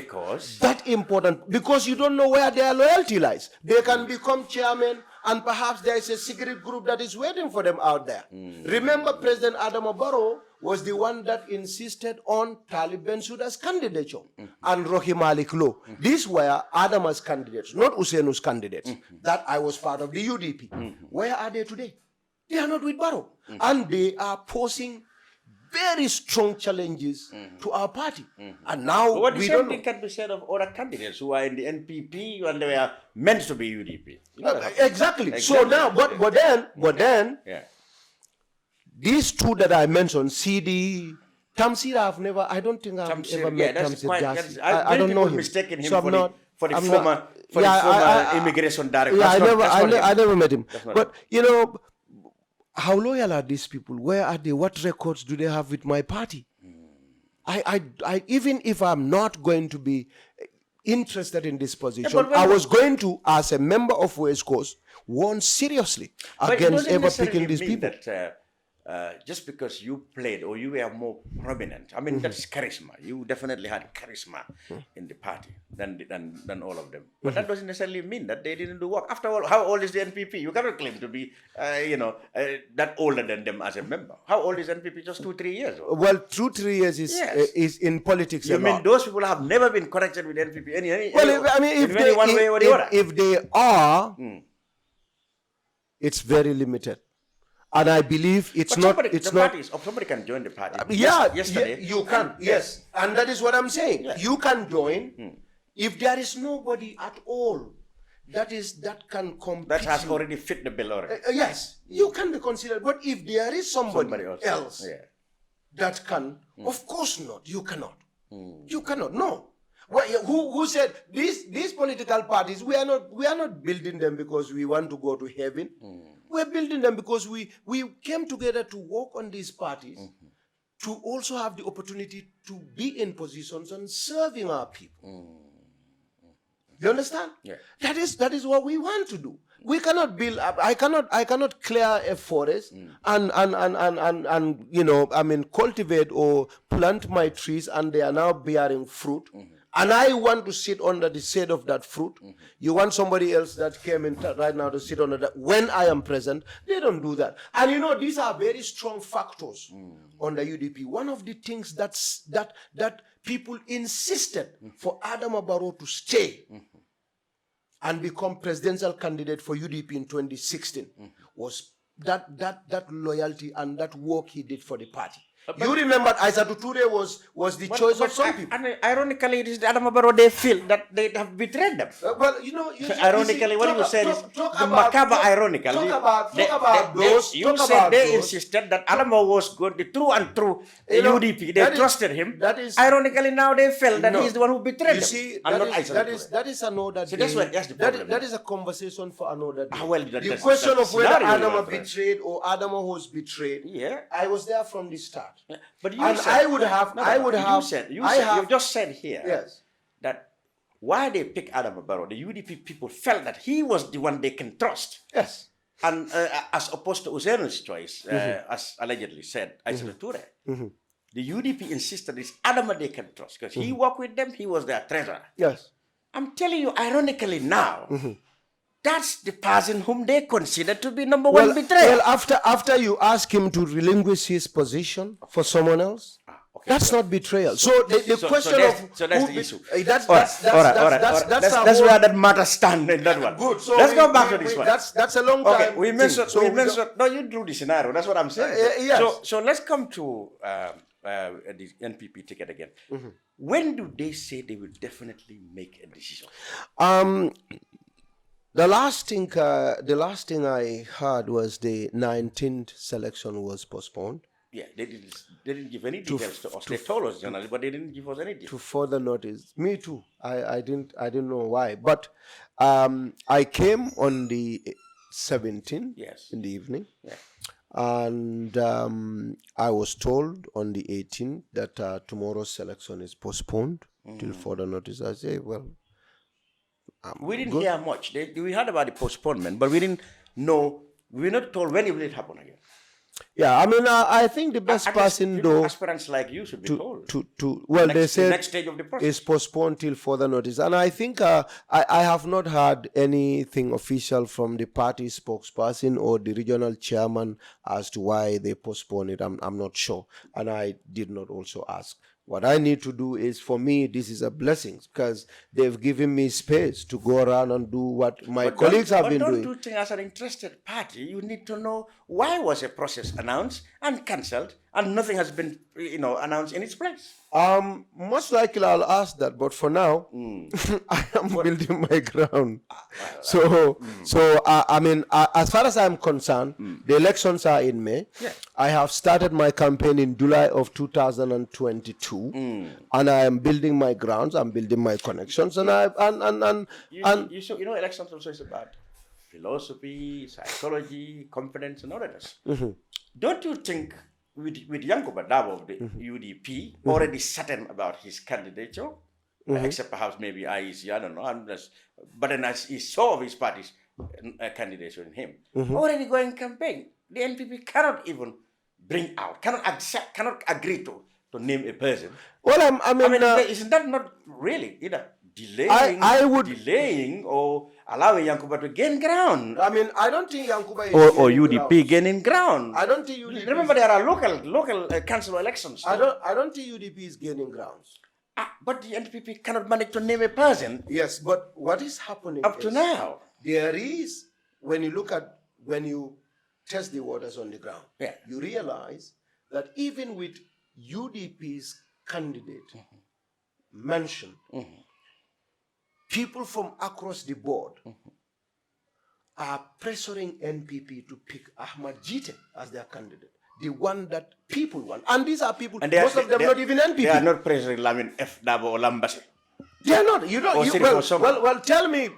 that important, because you don't know where their loyalty lies. They can become chairman, and perhaps there is a secret group that is waiting for them out there. Remember, President Adama Barrow was the one that insisted on Talib Bensouda's candidature and Rohim Malik Low. These were Adama's candidates, not Usainu's candidates. That I was part of the UDP. Where are they today? They are not with Barrow. And they are posing very strong challenges to our party. And now but what we don't know. Can be said of other candidates who are in the NPP and they were meant to be UDP. Exactly. So now, but then, these two that I mentioned, CD, Tamsir, I don't think I've ever met Tamsir Jasi. I don't know him. Mistaken him so for the former immigration director. I never met him. But, how loyal are these people? Where are they? What records do they have with my party? I even if I'm not going to be interested in this position, I was going to, as a member of West Coast, warn seriously against ever picking these people. Just because you played or you were more prominent, I mean, that's charisma. You definitely had charisma in the party than all of them. But that doesn't necessarily mean that they didn't do work. After all, how old is the NPP? You cannot claim to be, that older than them as a member. How old is NPP? Just 2-3 years? Well, 2-3 years is in politics. You mean those people have never been connected with NPP? If they are, it's very limited. And I believe somebody can join the party. Yesterday. You can, yes. And that is what I'm saying. Yeah. You can join if there is nobody at all that can compete. That has already fit the bill already. Yes, you can be considered. But if there is somebody else that can, of course not. You cannot. You cannot. No. Who said these political parties? We are not building them because we want to go to heaven. We're building them because we came together to work on these parties to also have the opportunity to be in positions and serving our people. You understand? Yeah. That is what we want to do. We cannot build. I cannot clear a forest and cultivate or plant my trees and they are now bearing fruit. And I want to sit under the shade of that fruit. You want somebody else that came in right now to sit under that. When I am present, they don't do that. And these are very strong factors on the UDP. One of the things that people insisted for Adama Barrow to stay and become presidential candidate for UDP in 2016 was that loyalty and that work he did for the party. You remember Aissatou Toure was the choice of some people. And ironically, it is the Adama Barrow they feel that they have betrayed them. Well, Ironically, what you said is the macabre ironically. Talk about those. You said they insisted that Adama was good, the true and true UDP. They trusted him. That is, ironically, now they felt that he's the one who betrayed them. See, that is another day. That's the problem. That is a conversation for another day. Well, the question of whether Adama betrayed or Adama was betrayed. Yeah, I was there from the start. Yeah. But you and said, I would have. You just said here yes, that why they picked Adama Barrow, the UDP people felt that he was the one they can trust. Yes. And as opposed to Uzair's choice, as allegedly said, Aissatou Toure, the UDP insisted it's Adama they can trust because he worked with them, he was their treasurer. Yes. I'm telling you, ironically now, that's the person whom they consider to be number one betrayer. Well, after you ask him to relinquish his position for someone else, that's not betrayal. So the question so that's the issue. That's where that matter stands in that one. Good. So let's go back to this one. That's a long time. Okay, we mentioned. No, you drew the scenario. That's what I'm saying. Yes. So let's come to the NPP ticket again. When do they say they will definitely make a decision? The last thing I heard was the 19th selection was postponed. Yeah, they didn't give any details to us. They told us generally, but they didn't give us any details. To further notice, me too. I didn't know why, but I came on the 17th in the evening, and I was told on the 18th that tomorrow's selection is postponed till further notice. I say, well. We didn't hear much. We heard about the postponement, but we didn't know. We were not told when it will happen again. Yeah, I mean, I think the best person though. Aspirants like you should be told. They said the next stage of the process is postponed till further notice, and I think I have not heard anything official from the party spokesperson or the regional chairman as to why they postponed it. I'm not sure, and I did not also ask. What I need to do is, for me, this is a blessing because they've given me space to go around and do what my colleagues have been doing. But don't you think as an interested party, you need to know why was a process announced and cancelled and nothing has been, announced in its place? Most likely I'll ask that, but for now, I am building my ground. I mean, as far as I'm concerned, the elections are in May. Yeah. I have started my campaign in July of 2022, and I am building my grounds. I'm building my connections, and elections also is about philosophy, psychology, confidence, and all of this. Don't you think? With Yankuba Dabo of the UDP already certain about his candidature, except perhaps maybe IEC, I don't know. But then as he saw his party's candidature in him, already going campaign, the NPP cannot even bring out, cannot agree to name a person. Well, I mean isn't that not really either delaying or allowing Yankuba to gain ground? I mean, I don't think Yankuba is or UDP ground. Gaining ground. I don't think UDP. Remember, there are local council elections. I don't think UDP is gaining grounds. But the NPP cannot manage to name a person. Yes, but what is happening up to now? There is, when you test the waters on the ground, you realize that even with UDP's candidate mentioned, people from across the board are pressuring NPP to pick Ahmed Gitteh as their candidate, the one that people want. And these are people, most of them not even NPP. They are not pressuring Lamin F. Dabo or Lambasi. They are not. Tell me.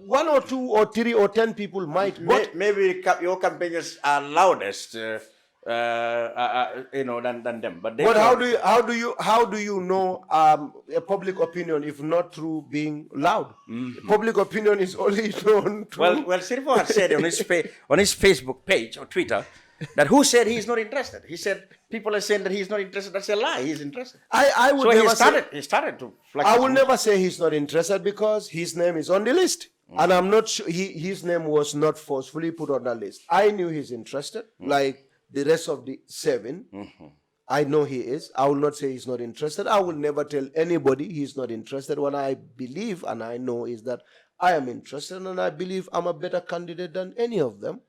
One or two or three or 10 people might. Maybe your campaigners are loudest. Than them. But how do you know a public opinion if not through being loud? Public opinion is only known through. Well, Sirifo had said on his Facebook page or Twitter that who said he's not interested. He said people are saying that he's not interested. That's a lie. He's interested. I would never say he started to. I will never say he's not interested because his name is on the list. And I'm not sure his name was not forcefully put on the list. I knew he's interested, like the rest of the 7. I know he is. I will not say he's not interested. I will never tell anybody he's not interested. What I believe and I know is that I am interested and I believe I'm a better candidate than any of them.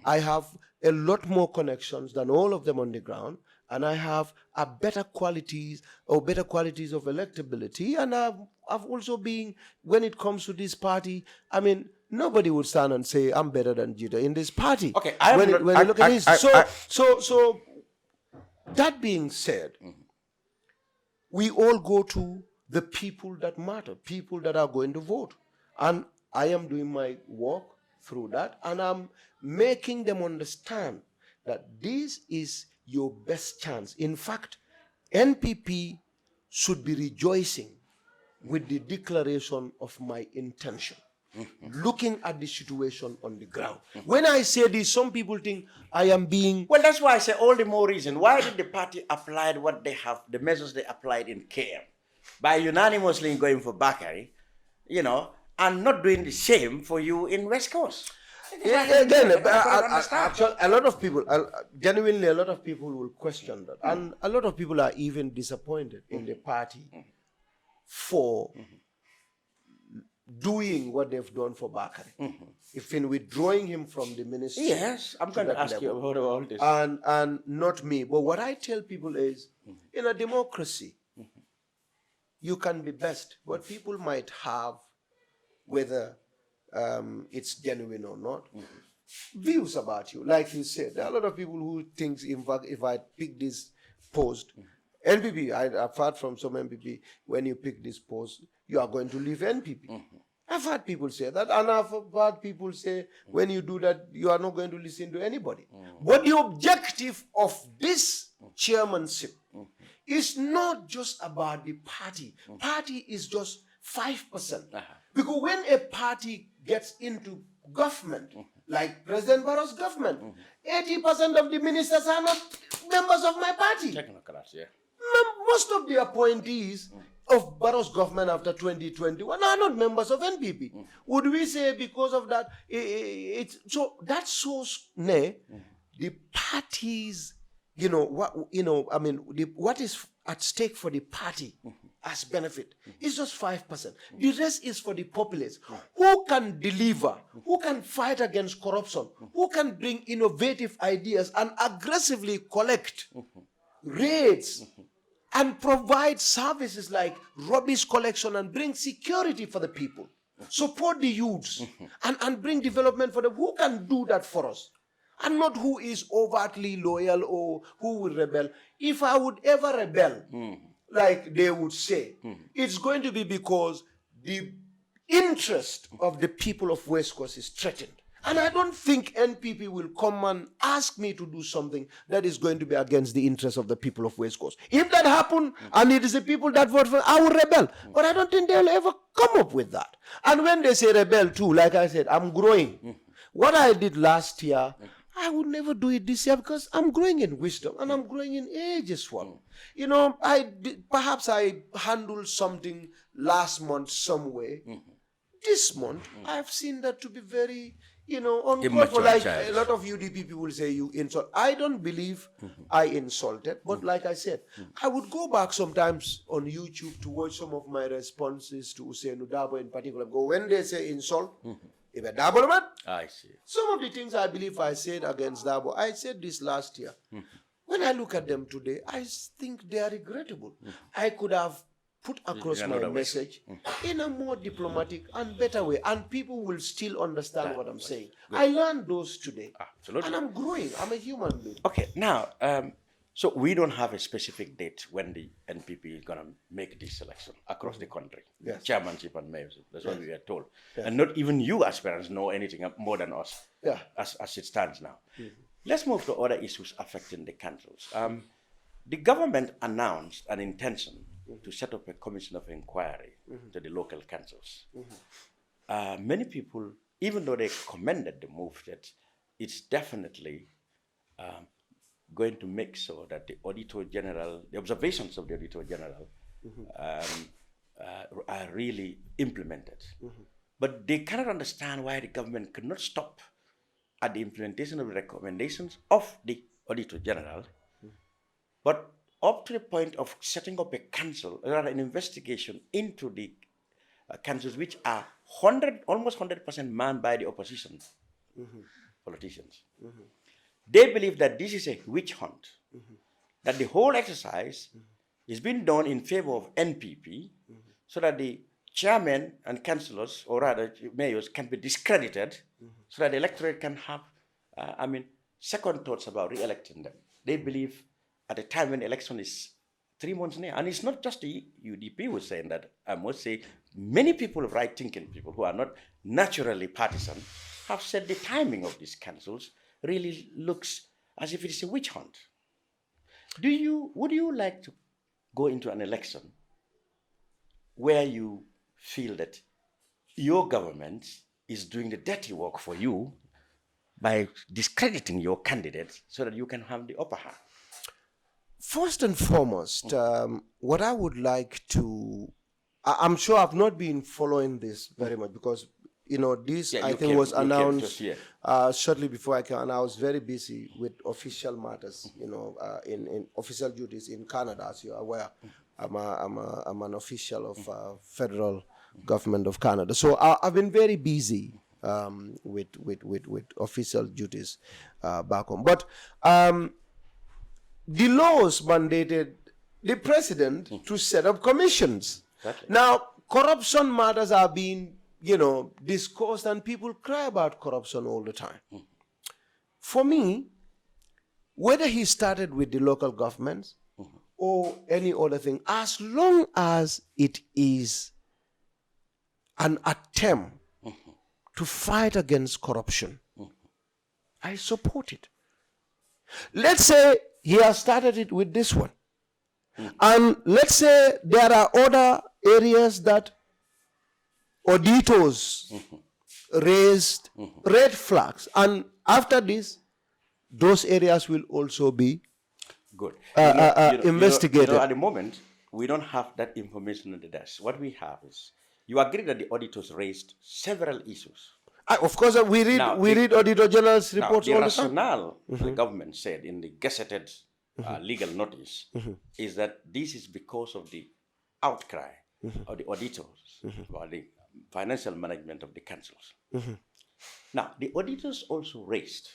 I have a lot more connections than all of them on the ground, and I have a better qualities of electability, and I've also been, when it comes to this party, I mean, nobody would stand and say I'm better than Gitteh in this party. Okay, when you look at this, so that being said, we all go to the people that matter, people that are going to vote, and I am doing my work through that, and I'm making them understand that this is your best chance. In fact, NPP should be rejoicing with the declaration of my intention, looking at the situation on the ground. When I say this, some people think I am being... Well, that's why I say all the more reason. Why did the party apply what they have, the measures they applied in Kerr, by unanimously going for Bakari, you know, and not doing the same for you in West Coast? Actually, a lot of people, genuinely, a lot of people will question that. And a lot of people are even disappointed in the party for doing what they've done for Bakari. If in withdrawing him from the ministry. Yes, I'm going to ask you about all this. And not me. But what I tell people is, in a democracy, you can be best. But people might have, whether it's genuine or not, views about you. Like you said, there are a lot of people who think, in fact, if I pick this post, NPP, I've heard from some NPP, when you pick this post, you are going to leave NPP. I've heard people say that, and I've heard people say, when you do that, you are not going to listen to anybody. But the objective of this chairmanship is not just about the party. Party is just 5%. Because when a party gets into government, like President Barrow's government, 80% of the ministers are not members of my party. Technocrats, yeah. Most of the appointees of Barrow's government after 2021 are not members of NPP. Would we say because of that? So that shows the parties, what is at stake for the party as benefit is just 5%. The rest is for the populace. Who can deliver? Who can fight against corruption? Who can bring innovative ideas and aggressively collect rates and provide services like rubbish collection and bring security for the people, support the youths, and bring development for them? Who can do that for us? And not who is overtly loyal or who will rebel. If I would ever rebel, like they would say, it's going to be because the interest of the people of West Coast is threatened. And I don't think NPP will come and ask me to do something that is going to be against the interest of the people of West Coast. If that happens, and it is the people that vote for, I will rebel. But I don't think they'll ever come up with that. And when they say rebel too, like I said, I'm growing. What I did last year, I would never do it this year because I'm growing in wisdom and I'm growing in age as well. Perhaps I handled something last month some way. This month, I've seen that to be very, uncalled for. Like a lot of UDP people will say you insult. I don't believe I insulted, but like I said, I would go back sometimes on YouTube to watch some of my responses to Usainu Dabo in particular. When they say insult, I see. Some of the things I believe I said against Dabo, I said this last year. When I look at them today, I think they are regrettable. I could have put across my message in a more diplomatic and better way, and people will still understand what I'm saying. I learned those today. Absolutely. And I'm growing. I'm a human being. Okay, now, so we don't have a specific date when the NPP is going to make this selection across the country. Yes. Chairmanship and mayorship. That's what we were told. Yes. And not even you aspirants know anything more than us as it stands now. Let's move to other issues affecting the councils. The government announced an intention to set up a commission of inquiry to the local councils. Many people, even though they commended the move, that it's definitely going to make sure that the Auditor General, the observations of the Auditor General are really implemented. But they cannot understand why the government could not stop at the implementation of the recommendations of the Auditor General, but up to the point of setting up a council, or an investigation into the councils which are almost 100% manned by the opposition politicians. They believe that this is a witch hunt, that the whole exercise is being done in favor of NPP, so that the chairman and councillors, or rather mayors, can be discredited, so that the electorate can have, second thoughts about re-electing them. They believe at a time when election is 3 months near, and it's not just the UDP who is saying that. I must say, many people, right-thinking people who are not naturally partisan, have said the timing of these councils really looks as if it is a witch hunt. Would you like to go into an election where you feel that your government is doing the dirty work for you by discrediting your candidates so that you can have the upper hand? First and foremost, what I would like to, I'm sure I've not been following this very much because, this I think was announced shortly before I came, and I was very busy with official matters, in official duties in Canada, as you're aware. I'm an official of federal government of Canada. So I've been very busy with official duties back home. But the laws mandated the president to set up commissions. Exactly. Now, corruption matters are being, discussed, and people cry about corruption all the time. For me, whether he started with the local governments or any other thing, as long as it is an attempt to fight against corruption, I support it. Let's say he has started it with this one. And let's say there are other areas that auditors raised red flags. And after this, those areas will also be good. Investigated. At the moment, we don't have that information on the desk. What we have is, you agree that the auditors raised several issues. Of course, we read Auditor General's reports all the time. The rationale the government said in the gazetted legal notice is that this is because of the outcry of the auditors about the financial management of the councils. Now, the auditors also raised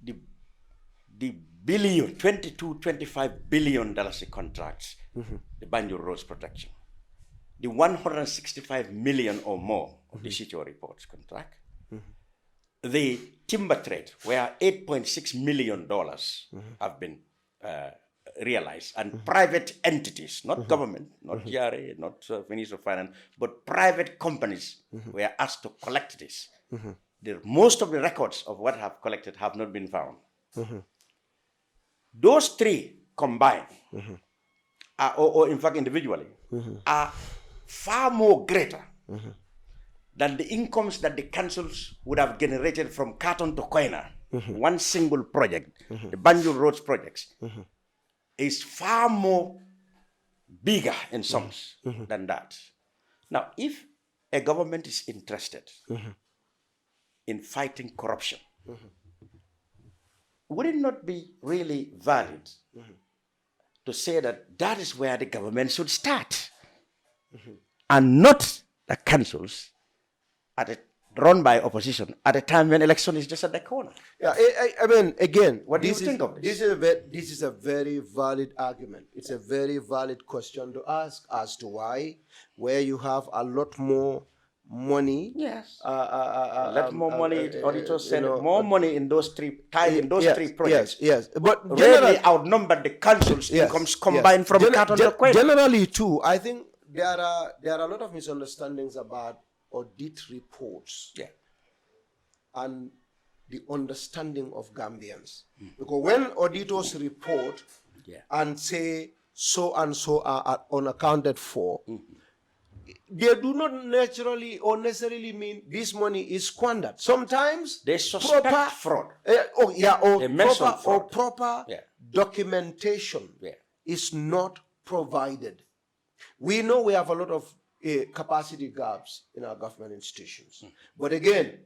the billion, $25 billion contracts, the Banjul Roads Protection, the 165 million or more of the SO reports contract, the timber trade, where $8.6 million have been realized, and private entities, not government, not GRA, not Ministry of Finance, but private companies were asked to collect this. Most of the records of what have collected have not been found. Those three combined, or in fact individually, are far more greater than the incomes that the councils would have generated from Carton to Koina. One single project, the Banjul Roads projects, is far more bigger in sums than that. Now, if a government is interested in fighting corruption, would it not be really valid to say that that is where the government should start, and not the councils run by opposition at a time when election is just at the corner? Yeah, I mean, again, what do you think of this? This is a very valid argument. It's a very valid question to ask as to why, where you have a lot more money. Yes. A lot more money. Auditors said more money in those three three projects. Yes. But really outnumbered the council's incomes combined from Carton to Koina. Generally, too, I think there are a lot of misunderstandings about audit reports and the understanding of Gambians. Because when auditors report and say so and so are unaccounted for, they do not naturally or necessarily mean this money is squandered. Sometimes they suspect fraud. Proper documentation is not provided. We know we have a lot of capacity gaps in our government institutions. But again,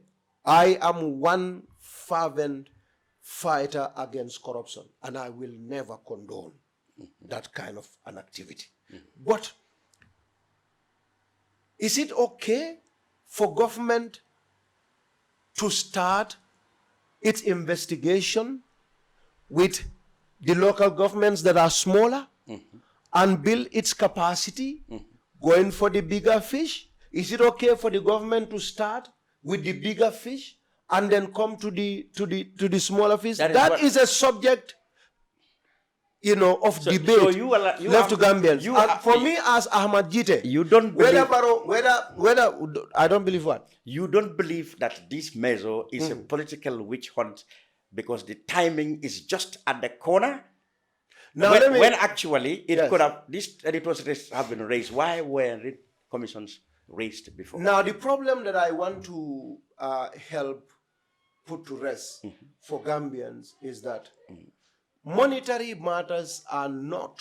I am one fervent fighter against corruption, and I will never condone that kind of an activity. But is it okay for government to start its investigation with the local governments that are smaller and build its capacity going for the bigger fish? Is it okay for the government to start with the bigger fish and then come to the smaller fish? That is a subject, you know, of debate so you left to Gambians. For me, as Ahmed Gitteh, you don't believe, whether I don't believe what? You don't believe that this measure is a political witch hunt because the timing is just at the corner? Now, when actually it could have, these editors have been raised. Why weren't commissions raised before? Now, the problem that I want to help put to rest for Gambians is that monetary matters are not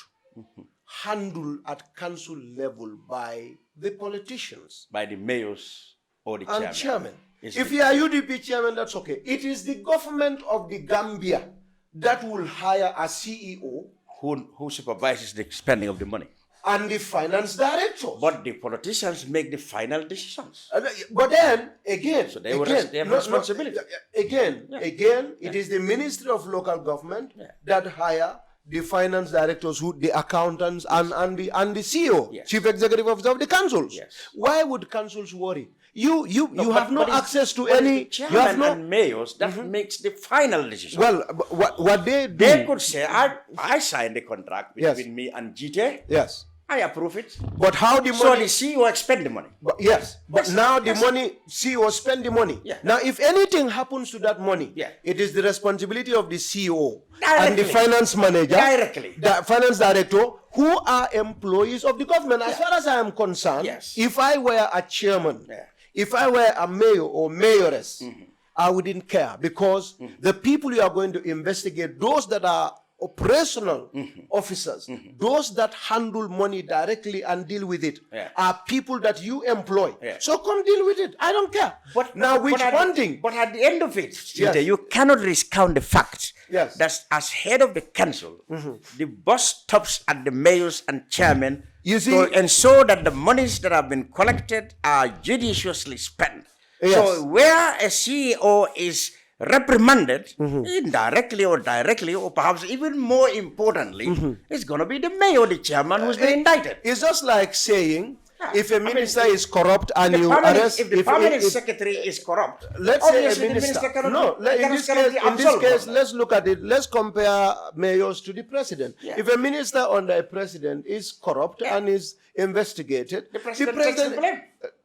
handled at council level by the politicians. By the mayors or the chairman. If you are UDP chairman, that's okay. It is the government of the Gambia that will hire a CEO who supervises the spending of the money. And the finance director. But the politicians make the final decisions. But then, again, so they have responsibility. It is the Ministry of Local Government that hire the finance directors, the accountants, and the CEO, Chief Executive Officer of the councils. Why would councils worry? You have no access to any. Chairman and mayors that makes the final decision. Well, what they do, they could say, I signed the contract between me and Gitteh. Yes. I approve it. But how the money? So the CEO expend the money. But now the money, CEO spend the money. Now, if anything happens to that money, it is the responsibility of the CEO and the finance manager, the finance director, who are employees of the government. As far as I am concerned, if I were a chairman, if I were a mayor or mayoress, I wouldn't care, because the people you are going to investigate, those that are operational officers, those that handle money directly and deal with it, are people that you employ. So come deal with it. I don't care. But now, one thing. But at the end of it, you cannot discount the fact that as head of the council, the boss stops at the mayors and chairmen to ensure that the monies that have been collected are judiciously spent. So where a CEO is reprimanded, indirectly or directly, or perhaps even more importantly, it's going to be the mayor, the chairman, who's been indicted. It's just like saying, if a minister is corrupt and you arrest... If the permanent secretary is corrupt, let's say a minister cannot... No, in this case, let's look at it. Let's compare mayors to the president. If a minister under a president is corrupt and is investigated, the president takes the blame.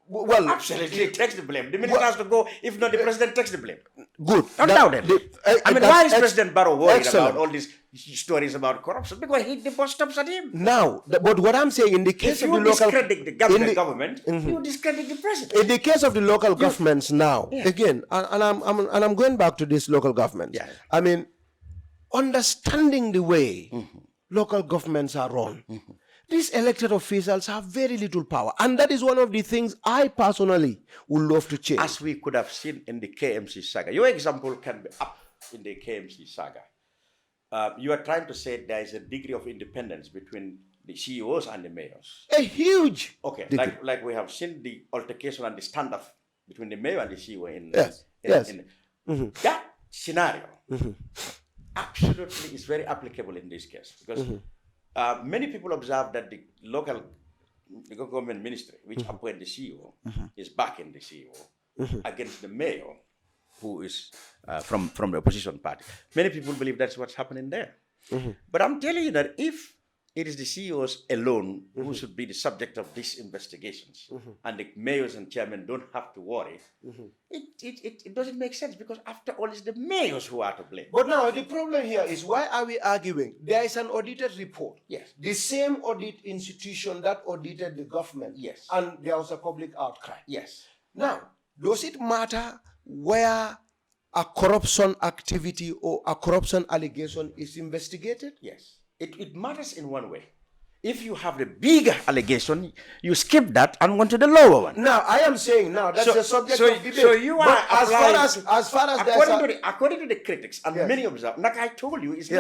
Well, absolutely takes the blame. The minister has to go. If not, the president takes the blame. Good. Don't doubt it. Why is President Barrow worried about all these stories about corruption? Because the boss stops at him. Now, but what I'm saying, in the case of the local... If you discredit the government, you discredit the president. In the case of the local governments now, again, and I'm going back to this local government. I mean, understanding the way local governments are run, these elected officials have very little power. And that is one of the things I personally would love to change. As we could have seen in the KMC saga. Your example can be up in the KMC saga. You are trying to say there is a degree of independence between the CEOs and the mayors. A huge degree. Like we have seen the altercation and the standoff between the mayor and the CEO in that scenario. Absolutely is very applicable in this case, because many people observe that the local government ministry, which appoint the CEO, is backing the CEO against the mayor, who is from the opposition party. Many people believe that's what's happening there. But I'm telling you that if it is the CEOs alone who should be the subject of these investigations, and the mayors and chairmen don't have to worry, it doesn't make sense, because after all, it's the mayors who are to blame. But now the problem here is, why are we arguing? There is an audited report. The same audit institution that audited the government. And there was a public outcry. Now, does it matter where a corruption activity or a corruption allegation is investigated? It matters in one way. if you have the bigger allegation, you skip that and went to the lower one. Now, I am saying now that's the subject of debate. So you are but as far as according to the critics and many observers, like I told you, it's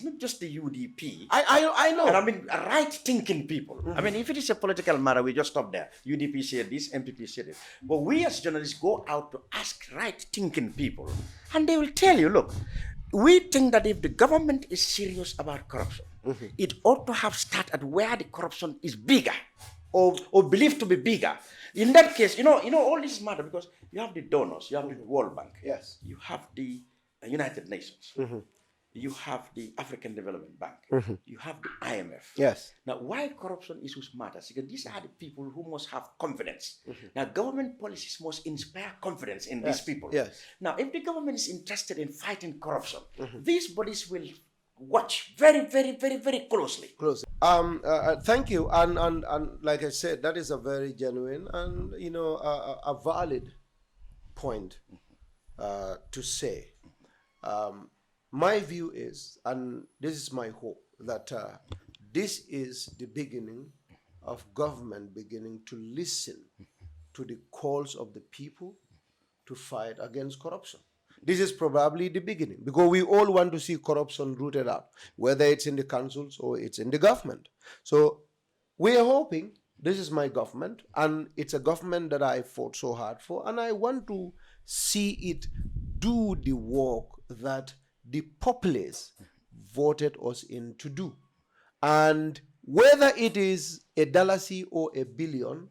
not just the UDP. I know. And I mean, right-thinking people. I mean, if it is a political matter, we just stop there. UDP said this, NPP said it. But we as journalists go out to ask right-thinking people, and they will tell you, look, we think that if the government is serious about corruption, it ought to have started where the corruption is bigger or believed to be bigger. In that case, you know, all this matter because you have the donors, you have the World Bank, you have the United Nations, you have the African Development Bank, you have the IMF. Yes. Now, why corruption issues matters? Because these are the people who must have confidence. Now, government policies must inspire confidence in these people. Yes. Now, if the government is interested in fighting corruption, these bodies will watch very, very, very, very closely. Thank you. And like I said, that is a very genuine and, a valid point to say. My view is, and this is my hope, that this is the beginning of government beginning to listen to the calls of the people to fight against corruption. This is probably the beginning, because we all want to see corruption rooted out, whether it's in the councils or it's in the government. So we are hoping, this is my government, and it's a government that I fought so hard for, and I want to see it do the work that the populace voted us in to do. And whether it is $1 or $1 billion,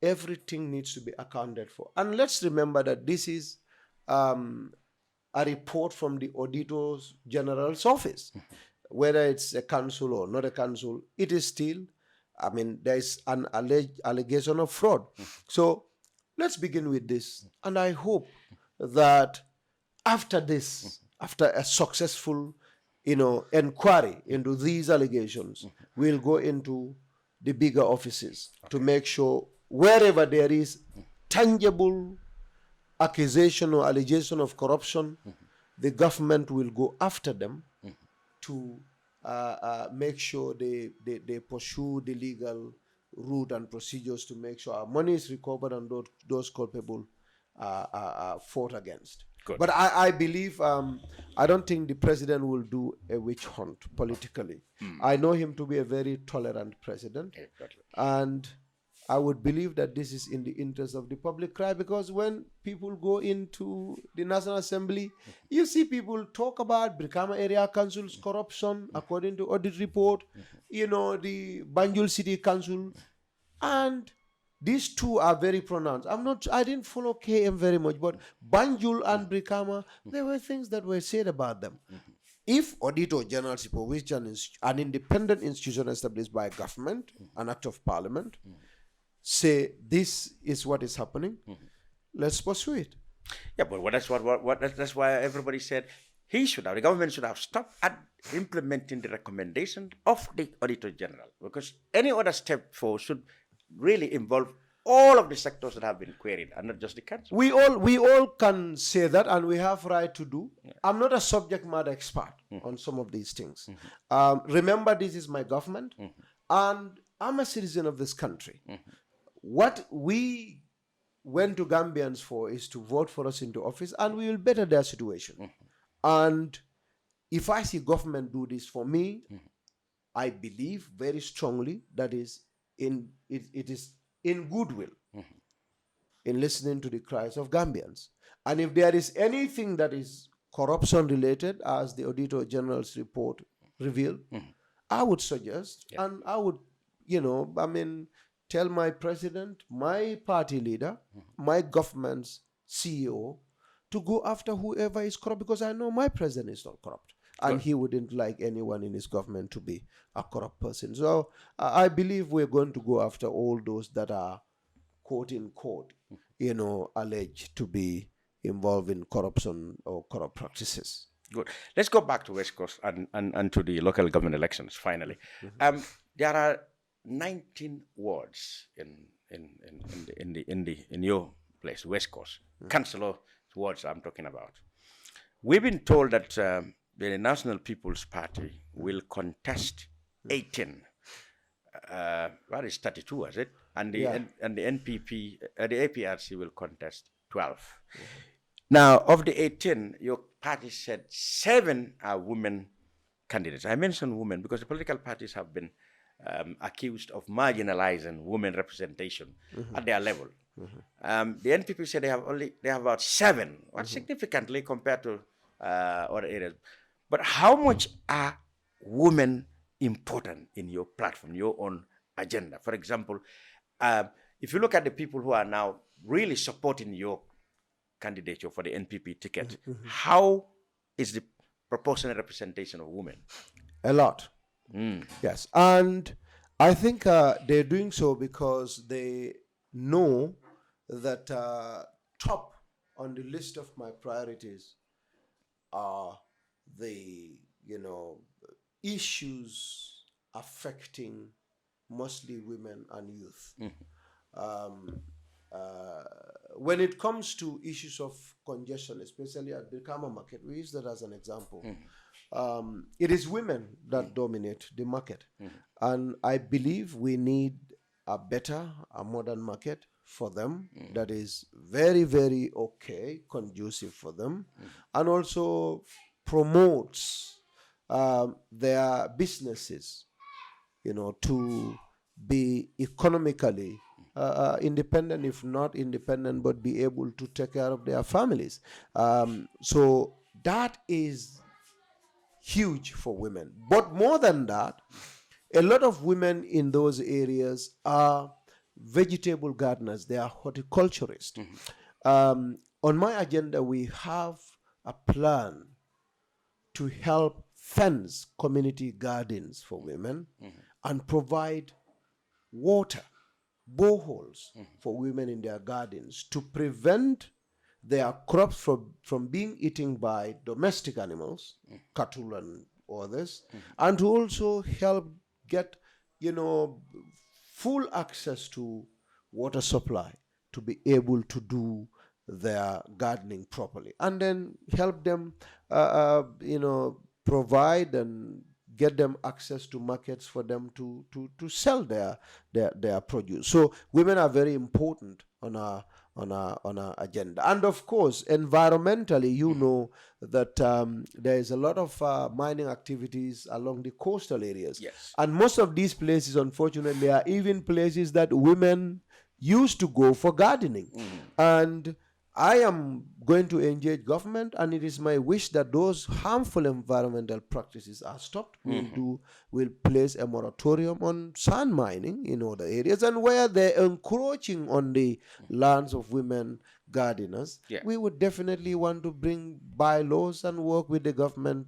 everything needs to be accounted for. And let's remember that this is a report from the Auditor General's office. Whether it's a council or not a council, it is still, there is an allegation of fraud. So let's begin with this. And I hope that after this, after a successful, inquiry into these allegations, we'll go into the bigger offices to make sure wherever there is tangible accusation or allegation of corruption, the government will go after them to make sure they pursue the legal route and procedures to make sure our money is recovered and those culpable are fought against. Good. But I believe, I don't think the president will do a witch hunt politically. I know him to be a very tolerant president. Exactly. And I would believe that this is in the interest of the public cry, because when people go into the National Assembly, you see people talk about Brikama Area Council's corruption, according to Audit Report, the Banjul City Council, and these two are very pronounced. I didn't follow KM very much, but Banjul and Brikama, there were things that were said about them. If Auditor General Supervision is an independent institution established by government, an act of parliament, say this is what is happening, let's pursue it. Yeah, but that's why everybody said the government should have stopped at implementing the recommendation of the Auditor General, because any other step forward should really involve all of the sectors that have been queried and not just the council. We all can say that, and we have right to do. Yeah. I'm not a subject matter expert on some of these things. Remember, this is my government, and I'm a citizen of this country. What we went to Gambians for is to vote for us into office, and we will better their situation. And if I see government do this for me, I believe very strongly that it is in goodwill, in listening to the cries of Gambians. And if there is anything that is corruption related, as the Auditor General's report revealed, I would suggest, and I would, tell my president, my party leader, my government's CEO to go after whoever is corrupt, because I know my president is not corrupt. And he wouldn't like anyone in his government to be a corrupt person. So I believe we're going to go after all those that are, quote unquote, alleged to be involved in corruption or corrupt practices. Good. Let's go back to West Coast and to the local government elections finally. There are 19 wards in your place, West Coast. Councillor wards I'm talking about. We've been told that the National People's Party will contest 18. what is 32, was it? And the Yeah. and the NPP, the APRC will contest 12. Now, of the 18, your party said 7 are women candidates. I mention women because the political parties have been accused of marginalizing women representation at their level. The NPP said they have about 7, what significantly compared to other areas. But how much are women important in your platform, your own agenda? For example, if you look at the people who are now really supporting your candidature for the NPP ticket, how is the proportional representation of women? A lot. Yes. And I think they're doing so because they know that top on the list of my priorities are the, issues affecting mostly women and youth. When it comes to issues of congestion, especially at Brikama market, we use that as an example. It is women that dominate the market. And I believe we need a modern market for them that is very, very okay, conducive for them, and also promotes their businesses, to be economically independent, if not independent, but be able to take care of their families. So that is huge for women. But more than that, a lot of women in those areas are vegetable gardeners. They are horticulturists. On my agenda, we have a plan to help fence community gardens for women and provide water, boreholes for women in their gardens to prevent their crops from being eaten by domestic animals, cattle and others, and to also help get, full access to water supply to be able to do their gardening properly, and then help them, provide and get them access to markets for them to sell their produce. So women are very important on our agenda. And of course, environmentally, that there is a lot of mining activities along the coastal areas. Yes. And most of these places, unfortunately, are even places that women used to go for gardening. And I am going to engage government, and it is my wish that those harmful environmental practices are stopped. We'll place a moratorium on sand mining in other areas, and where they're encroaching on the lands of women gardeners, we would definitely want to bring bylaws and work with the government,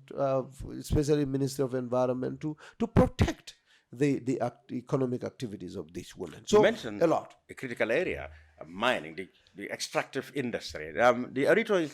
especially Ministry of Environment, to protect the economic activities of these women. So you mentioned a lot. A critical area of mining, the extractive industry. The auditor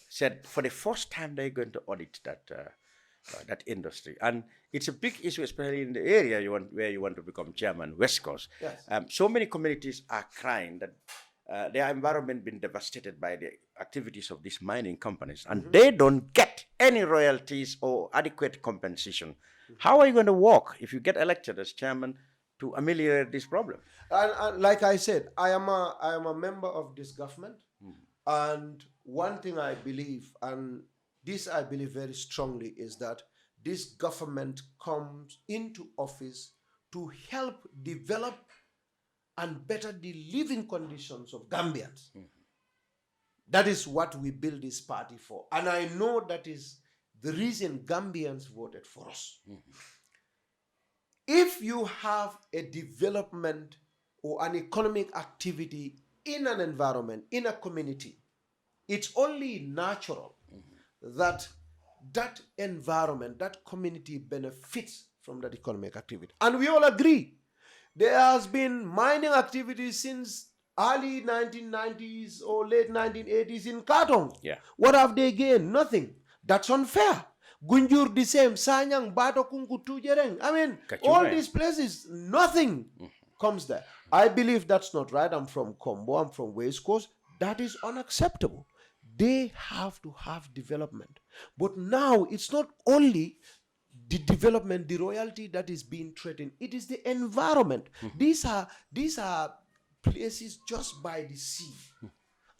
said for the first time they're going to audit that industry, and it's a big issue, especially in the area where you want to become chairman, West Coast. Yes. So many communities are crying that their environment been devastated by the activities of these mining companies, and they don't get any royalties or adequate compensation. How are you going to work if you get elected as chairman to ameliorate this problem? And like I said, I am a member of this government, and one thing I believe, and this I believe very strongly, is that this government comes into office to help develop and better the living conditions of Gambians. That is what we build this party for, and I know that is the reason Gambians voted for us. If you have a development or an economic activity in an environment, in a community, it's only natural that that environment, that community benefits from that economic activity. And we all agree, there has been mining activities since early 1990s or late 1980s in Katong. What have they gained? Nothing. That's unfair. Gunjur the same, Sanyang, Bato, Kunku, Tujereng. I mean, all these places, nothing comes there. I believe that's not right. I'm from Combo, I'm from West Coast. That is unacceptable. They have to have development. But now it's not only the development, the royalty that is being threatened. It is the environment. These are places just by the sea.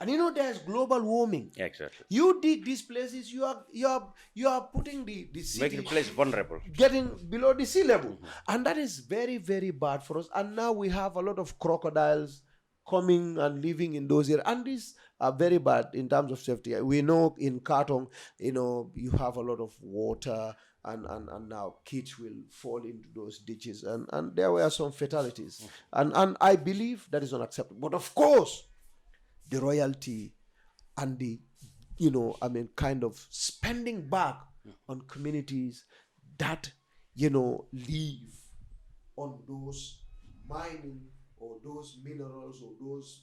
And there's global warming. Exactly. You dig these places, you are putting the city, making the place vulnerable, getting below the sea level. And that is very, very bad for us. And now we have a lot of crocodiles coming and living in those areas. And these are very bad in terms of safety. We know in Kartong, you have a lot of water, and now kids will fall into those ditches. And there were some fatalities. And I believe that is unacceptable. But of course, the royalty and the, kind of spending back on communities that, live on those mining or those minerals or those,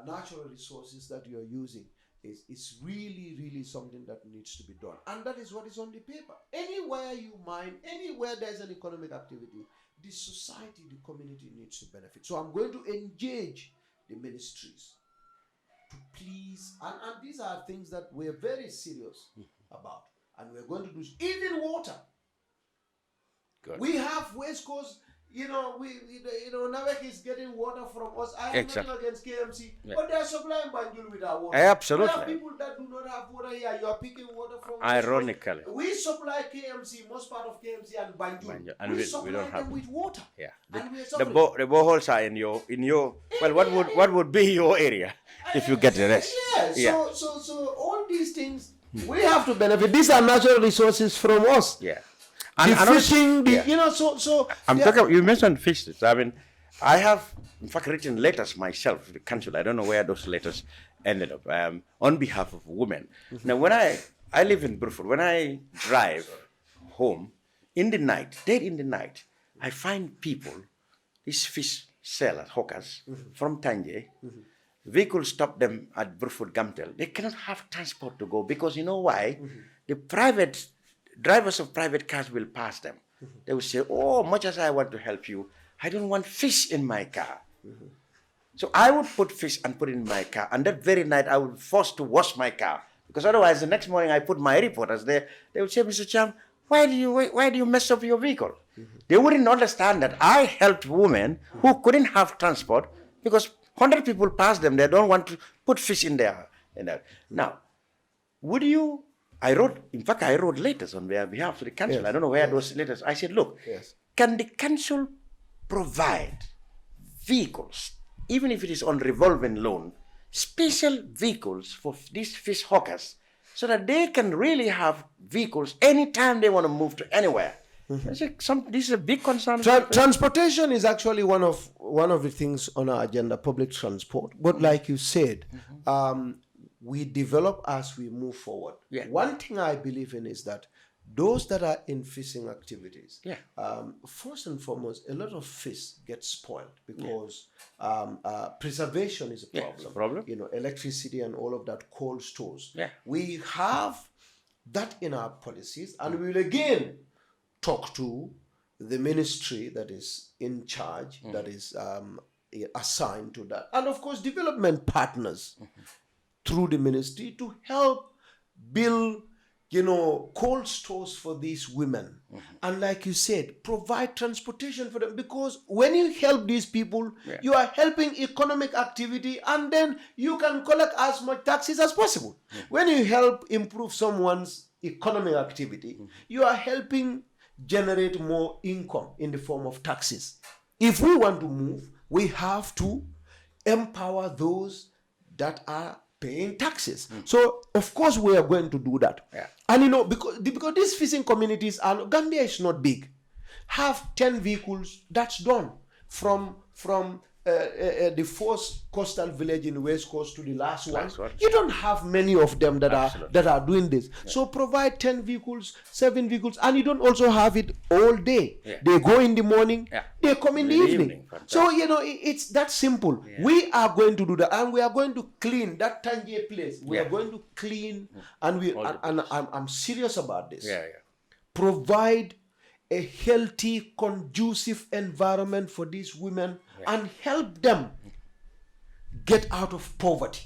natural resources that you're using is really, really something that needs to be done. And that is what is on the paper. Anywhere you mine, anywhere there's an economic activity, the society, the community needs to benefit. So I'm going to engage the ministries to please, and these are things that we're very serious about, and we're going to do even water. Good. We have West Coast, Navek is getting water from us. I am not against KMC, but they are supplying Banjul with our water. Absolutely. We have people that do not have water here. You are picking water from ironically. We supply KMC, most part of KMC and Banjul. And we supply them have with water. Yeah. And the boreholes are in your well, what would be your area if you get the rest? Yeah. So all these things we have to benefit. These are natural resources from us. Yeah. And fishing, I'm talking. You mentioned fishes. I mean, I have in fact written letters myself to the council. I don't know where those letters ended up. On behalf of women. Now, when I live in Bruford, when I drive home in the night, dead in the night, I find people, these fish sellers, hawkers from Tanje. Vehicles stop them at Bruford Gamtel. They cannot have transport to go because you know why? The private drivers of private cars will pass them. They will say, oh, much as I want to help you, I don't want fish in my car. So I would put fish and put it in my car. And that very night, I would be forced to wash my car. Because otherwise, the next morning, I put my reporters there. They would say, Mr. Cham, why do you mess up your vehicle? They wouldn't understand that I helped women who couldn't have transport because 100 people pass them. They don't want to put fish in there. Now, would you... I wrote letters on their behalf to the council. Yes. I don't know where those letters. I said, look, can the council provide vehicles, even if it is on revolving loan, special vehicles for these fish hawkers, so that they can really have vehicles anytime they want to move to anywhere? This is a big concern. Transportation is actually one of the things on our agenda, public transport. But like you said, we develop as we move forward. Yeah. One thing I believe in is that those that are in fishing activities, first and foremost, a lot of fish get spoiled because preservation is a problem. It's a problem. Electricity and all of that, cold stores. Yeah. We have that in our policies, and we will again talk to the ministry that is in charge, that is assigned to that, and of course, development partners. Through the ministry to help build, cold stores for these women. And like you said, provide transportation for them, because when you help these people, you are helping economic activity, and then you can collect as much taxes as possible. When you help improve someone's economic activity, you are helping generate more income in the form of taxes. If we want to move, we have to empower those that are paying taxes. So, of course, we are going to do that. Yeah. And, because these fishing communities, Gambia is not big. Have 10 vehicles, that's done. From the first coastal village in the West Coast to the last one. You don't have many of them that are doing this. Yeah. So provide 10 vehicles, 7 vehicles, and you don't also have it all day. Yeah. They go in the morning, they come in the evening. So, it's that simple. Yeah. We are going to do that, and we are going to clean that Tanje place. We are going to clean, and I'm serious about this. Yeah. Provide a healthy, conducive environment for these women and help them get out of poverty.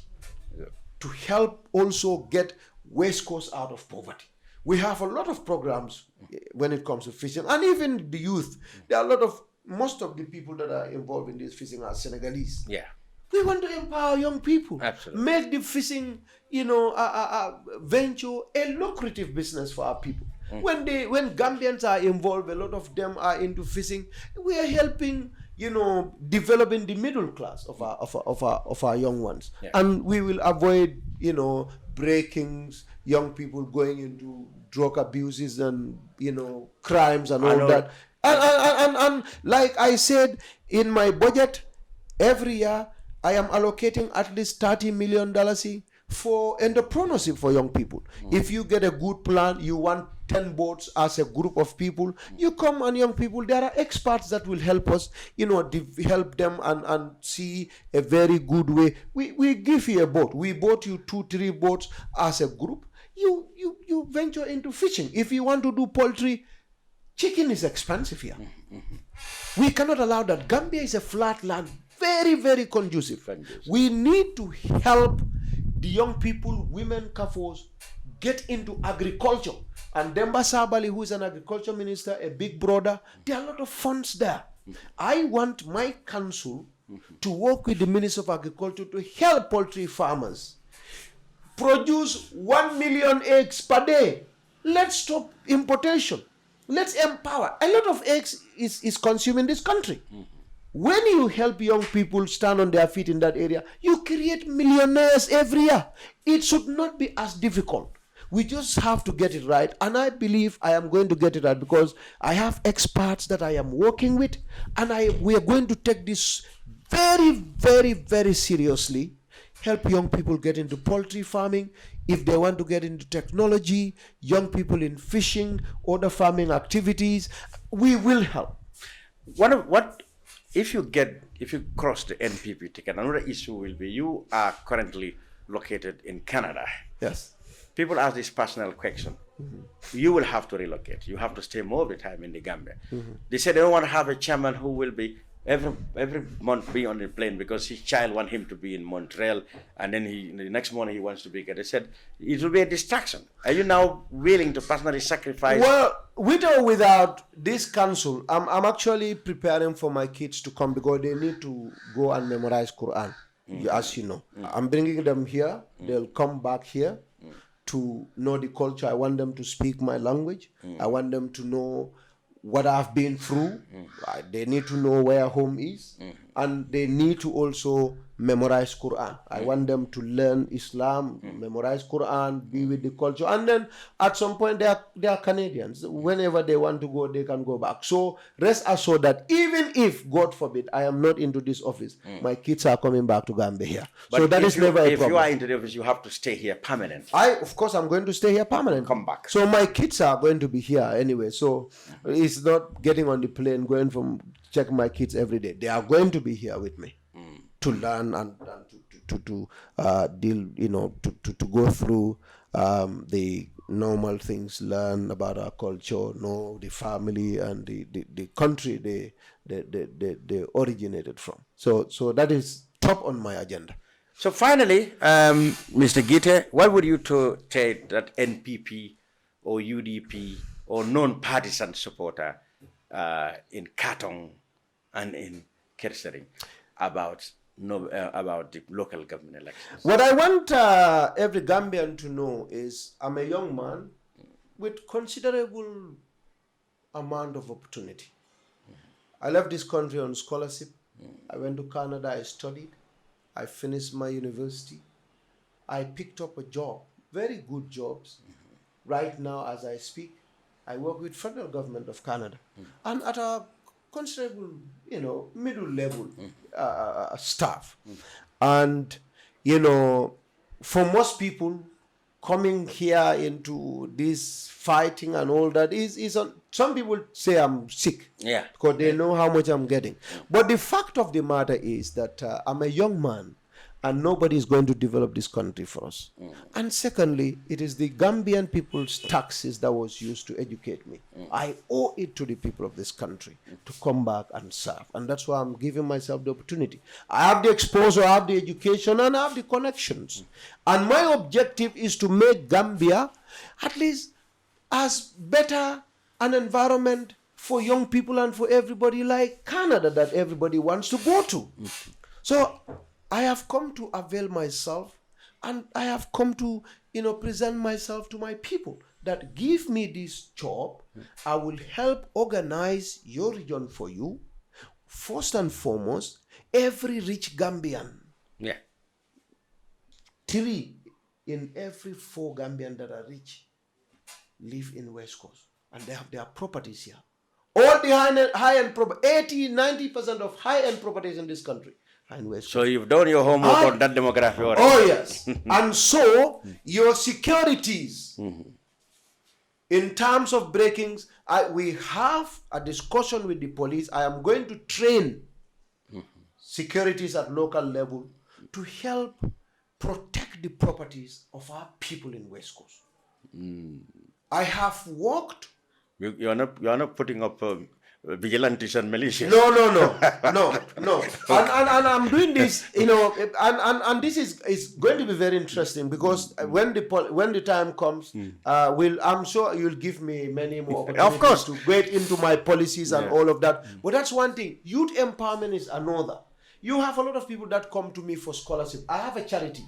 To help also get West Coast out of poverty. We have a lot of programs when it comes to fishing, and even the youth. There are most of the people that are involved in this fishing are Senegalese. Yeah. We want to empower young people. Absolutely. Make the fishing, venture a lucrative business for our people. When Gambians are involved, a lot of them are into fishing. We are helping, developing the middle class of our young ones, and we will avoid, breakings, young people going into drug abuses and crimes and all that. And like I said in my budget, every year I am allocating at least $30 million for entrepreneurship for young people. If you get a good plan, you want 10 boats as a group of people, you come, and young people, there are experts that will help us, help them and see a very good way. We give you a boat. We bought you 2-3 boats as a group. You venture into fishing. If you want to do poultry, chicken is expensive here. We cannot allow that. Gambia is a flat land, very, very conducive. We need to help the young people, women, kafos, get into agriculture. And Demba Sabali, who is an agriculture minister, a big brother, there are a lot of funds there. I want my council to work with the Minister of Agriculture to help poultry farmers produce 1 million eggs per day. Let's stop importation. Let's empower. A lot of eggs is consumed in this country. When you help young people stand on their feet in that area, you create millionaires every year. It should not be as difficult. We just have to get it right. And I believe I am going to get it right because I have experts that I am working with. And we are going to take this very, very, very seriously. Help young people get into poultry farming. If they want to get into technology, young people in fishing, other farming activities, we will help. If you cross the NPP ticket, another issue will be you are currently located in Canada. Yes. People ask this personal question. You will have to relocate. You have to stay more of the time in the Gambia. They say they don't want to have a chairman who will be every month be on the plane because his child wants him to be in Montreal, and then the next morning he wants to be here. They said it will be a distraction. Are you now willing to personally sacrifice? Well, with or without this council, I'm actually preparing for my kids to come because they need to go and memorize Quran, as you know. I'm bringing them here. They'll come back here to know the culture. I want them to speak my language. I want them to know what I've been through. They need to know where home is. And they need to also memorize Quran. I want them to learn Islam, memorize Quran, be with the culture. And then at some point they are Canadians. Whenever they want to go, they can go back. So rest assured that even if, God forbid, I am not into this office, my kids are coming back to Gambia here. But so that is never a problem. If you are into the office, you have to stay here permanently. Of course, I'm going to stay here permanently. Come back. So my kids are going to be here anyway. So it's not getting on the plane, going from check my kids every day. They are going to be here with me to learn and to deal, to go through the normal things, learn about our culture, know the family and the country they originated from. So that is top on my agenda. So finally, Mr. Gitteh, what would you take that NPP or UDP or non-partisan supporter in Katong and in Kerr about the local government elections? What I want every Gambian to know is I'm a young man with considerable amount of opportunity. I left this country on scholarship. I went to Canada, I studied. I finished my university. I picked up a job, very good jobs. Right now, as I speak, I work with federal government of Canada. And at a considerable, middle level staff. And, for most people, coming here into this fighting and all that is some people say I'm sick. Yeah. Because they know how much I'm getting. But the fact of the matter is that I'm a young man and nobody is going to develop this country for us. And secondly, it is the Gambian people's taxes that was used to educate me. I owe it to the people of this country to come back and serve. And that's why I'm giving myself the opportunity. I have the exposure, I have the education, and I have the connections. And my objective is to make Gambia at least as better an environment for young people and for everybody like Canada that everybody wants to go to. So I have come to avail myself, and I have come to, present myself to my people that give me this job. I will help organize your region for you. First and foremost, every rich Gambian. Yeah. 3 in every 4 Gambian that are rich live in West Coast, and they have their properties here. All the high-end property, 80-90% of high-end properties in this country are in West Coast. So you've done your homework on that demography already. Oh yes. And so your securities, in terms of breakings, we have a discussion with the police. I am going to train securities at local level to help protect the properties of our people in West Coast. I have worked. You're not putting up vigilantes and militias. No. And I'm doing this, and this is going to be very interesting, because when the time comes, I'm sure you'll give me many more opportunities of course to get into my policies and all of that. But that's one thing. Youth empowerment is another. You have a lot of people that come to me for scholarship. I have a charity.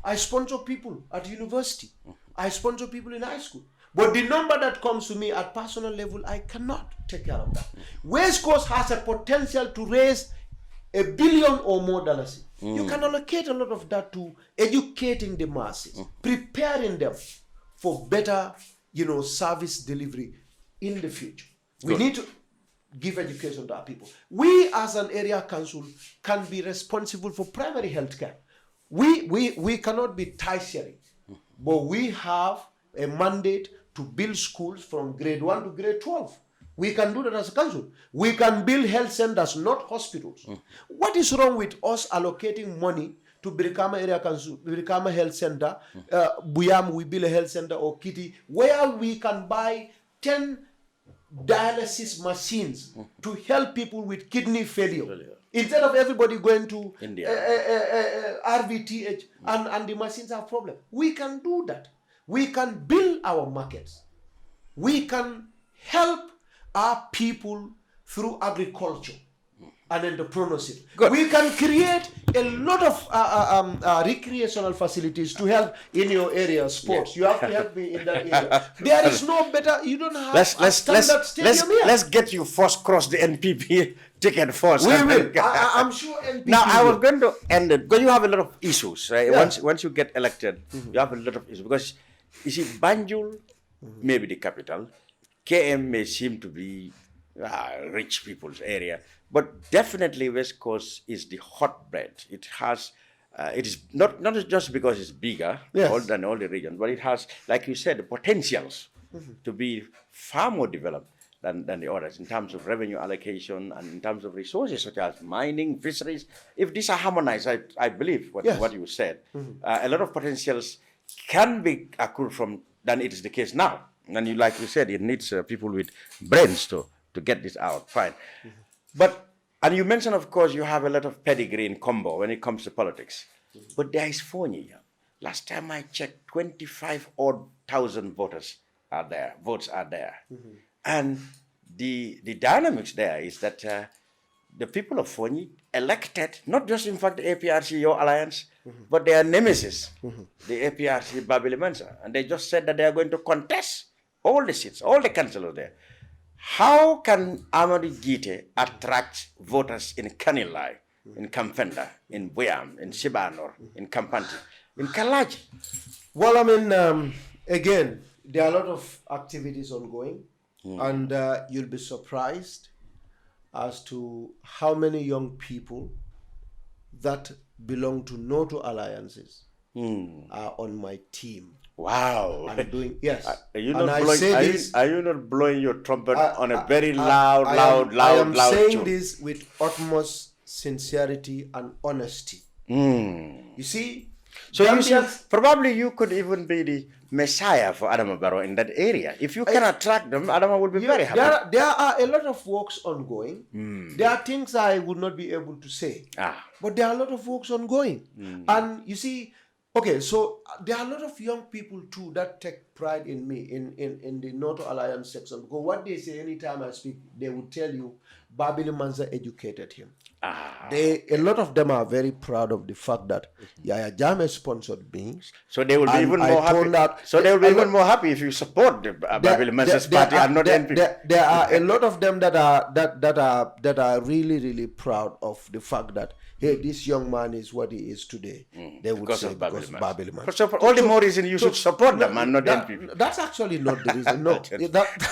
I sponsor people at university. I sponsor people in high school. But the number that comes to me at personal level, I cannot take care of that. West Coast has a potential to raise $1 billion or more dollars. You can allocate a lot of that to educating the masses, preparing them for better, service delivery in the future. We need to give education to our people. We as an area council can be responsible for primary health care. We cannot be tertiary, but we have a mandate to build schools from grade 1 to grade 12. We can do that as a council. We can build health centers, not hospitals. What is wrong with us allocating money to Brikama Area Council, Brikama Health Center, Buyam, we build a health center, or Kitty, where we can buy 10 dialysis machines to help people with kidney failure. Instead of everybody going to India, RVTH, and the machines have problem. We can do that. We can build our markets. We can help our people through agriculture and entrepreneurship. We can create a lot of recreational facilities to help in your area, sports. You have to help me in that area. There is no better, you don't have a standard stadium here. Let's get you first cross the NPP ticket first. We will. I'm sure NPP Now, I was will. going to end it, because you have a lot of issues, right? Yeah. Once you get elected, you have a lot of issues, because you see, Banjul may be the capital, KM may seem to be rich people's area, but definitely West Coast is the hotbed. It has, it is not just because it's bigger than all the regions, but it has, like you said, the potentials to be far more developed than the others in terms of revenue allocation and in terms of resources such as mining, fisheries. If these are harmonized, I believe what you said, a lot of potentials can be accrued from than it is the case now. And like you said, it needs people with brains to get this out. Fine. And you mentioned, of course, you have a lot of pedigree in combo when it comes to politics. But there is Fonyi. Last time I checked, 25,000 votes are there. And the dynamics there is that the people of Fonyi elected, not just in fact the APRC, your alliance, but their nemesis, the APRC Babili Mensa. And they just said that they are going to contest all the seats, all the councillors there. How can Ahmed Gitteh attract voters in Kanilai, in Kampenda, in Buyam, in Sibanor, in Kampanti, in Kalaji? Well, I mean, again, there are a lot of activities ongoing, and you'll be surprised as to how many young people that belong to no two alliances are on my team. Wow. I'm doing, yes. Are you not blowing your trumpet on a very loud I am saying tune? this with utmost sincerity and honesty. You see? So you see, probably you could even be the messiah for Adama Barrow in that area. If you can attract them, Adama will be very happy. There are a lot of works ongoing. There are things I would not be able to say. But there are a lot of works ongoing. And you see, Okay, so there are a lot of young people too that take pride in me in the North Alliance section, because what they say anytime I speak, they will tell you Babili Manza educated him. A lot of them are very proud of the fact that Yaya Jammeh sponsored me. So they will be even more happy. So they will be even more happy if you support the Babili Manza's party and not NPP. There are a lot of them that are really proud of the fact that, hey, this young man is what he is today. They would say because Babili Manza. So for all the more reason you should support them and not NPP. That's actually not the reason. No,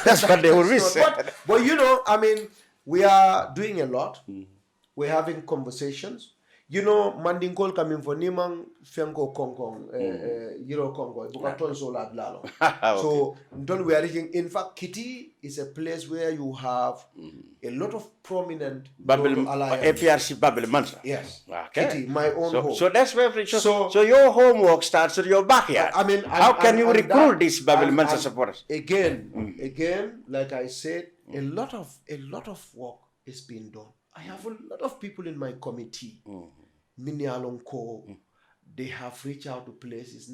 that's what they will wish. But you know, I mean, we are doing a lot. We're having conversations. You know, Mandinkol coming for Nimang Fenko Kongkong, Euro Congo, Bukaton Sola Lalo. So, we are reaching. In fact, Kitty is a place where you have a lot of prominent APRC Babili Manza. Yes. Okay. Kitty, my own home. So that's where so your homework starts at your backyard. I mean, how can you recruit these Babili Manza supporters? Again, like I said, a lot of work is being done. I have a lot of people in my committee. They have reached out to places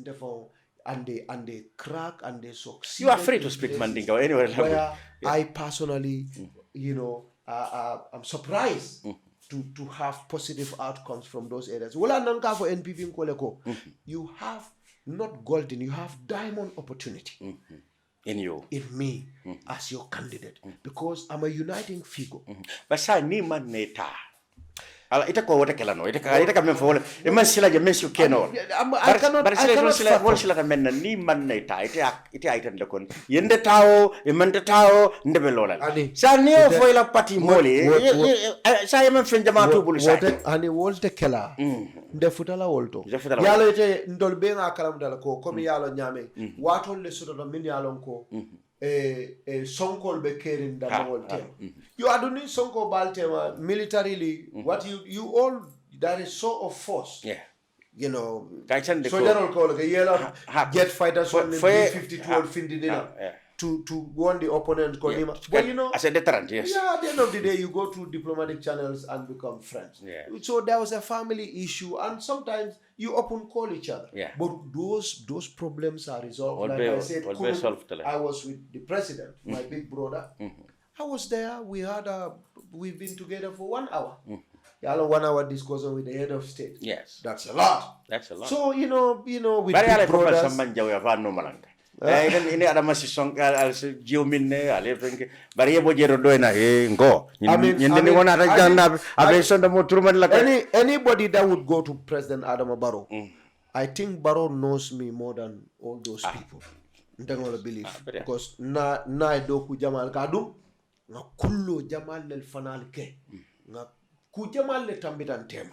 and they crack and they succeed. You are free to speak Mandinka anywhere. Where I personally, you know, I'm surprised to have positive outcomes from those areas. Well, for NPP in Koleko, you have not golden, you have diamond opportunity. In you, in me, as your candidate, because I'm a uniting figure. But say ni man neta. Ala ita ko wata kala no. Ita ka men fo. E man sila je men su keno. I cannot. Sila men ni man neta. Ita item de kon. Yende tao, e man de tao, ndebe lola. Sa ni o fo ila pati moli. Sa yemen fen jama to bulu sa. Ani wolte kala. Nde futala wolto. Yalo ite ndol be nga kalam dala ko komi yalo nyame. Watol le soto do min yalon ko. Sonkol be kerin da wolte. You aduni sonko baltema militarily. What you all that is so of force. Yeah. You know, so general call like a yellow jet fighters on the 52 Findina to warn the opponent. But you know, as a deterrent, yes. Yeah, at the end of the day, you go through diplomatic channels and become friends. Yeah. So there was a family issue, and sometimes you open call each other. Yeah. But those problems are resolved. Like I said, I was with the president, my big brother. I was there. We've been together for 1 hour. 1 hour discussion with the head of state. Yes. That's a lot. That's a lot. So, you know, with big brothers. Ini ada masih songkal al jiuminne ale penke bari ebo jero doina ngo nyinde wona ta janda abe sonda mo turman la anybody that would go to President Adama Barrow, I think Barrow knows me more than all those people. Ntangola believe because na do ku jamal kadum nga kullo jamal lel fanal ke nga ku jamal le tambitan tema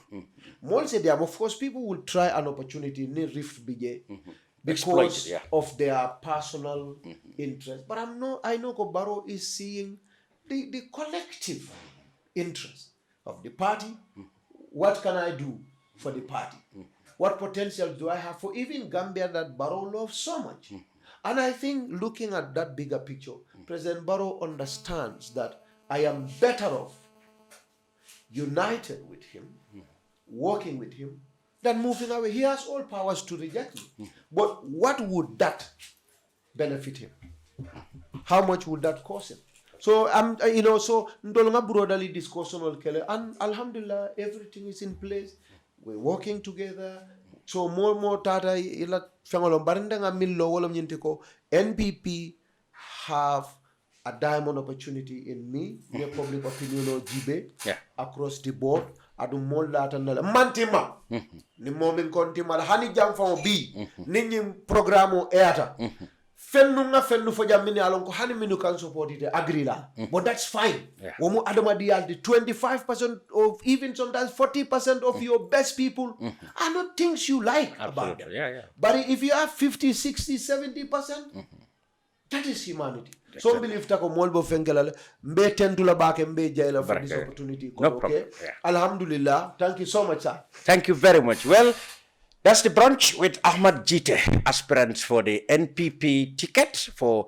mol se dia of course people will try an opportunity ni rift bije because of their personal interest. But I know Barrow is seeing the collective interest of the party. What can I do for the party? What potential do I have for even Gambia that Barrow loves so much? And I think looking at that bigger picture, President Barrow understands that I am better off united with him, working with him, than moving away. He has all powers to reject me. But what would that benefit him? How much would that cost him? So so ndolonga brotherly discussion and alhamdulillah everything is in place. We're working together. So more tata ila fengolom barindanga millo wolom nyintiko NPP have a diamond opportunity in me, the public opinion or jibe across the board. Adu molla tanala mantima ni momin kontima hani jam fa bi ninni programme eata fennu fo jammini alon ko hani minu kan support it agree la but that's fine womu adama dialde 25% of even sometimes 40% of your best people are not things you like about them. But if you have 50 60 70%, that is humanity. So believe tako molbo fengelale mbe tentula bake mbe jaila for this opportunity. No problem. Alhamdulillah. Thank you so much, sir. Thank you very much. Well, that's the brunch with Ahmed Gitteh, aspirants for the NPP ticket for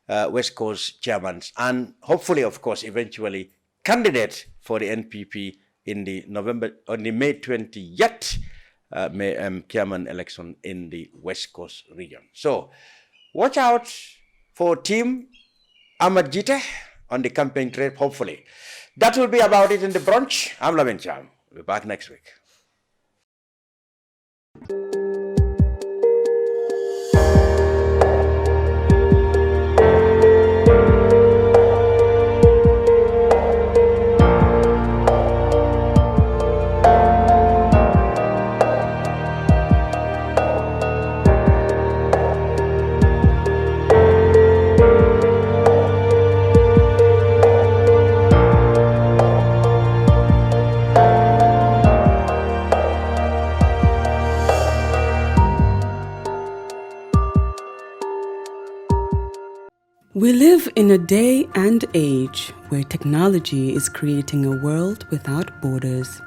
West Coast chairmans, and hopefully, of course, eventually candidate for the NPP in the May 20th chairman election in the West Coast region. So watch out for Team Ahmed Gitteh on the campaign trail, hopefully. That will be about it in the brunch. I'm Lavin Cham. We'll be back next week. We live in a day and age where technology is creating a world without borders,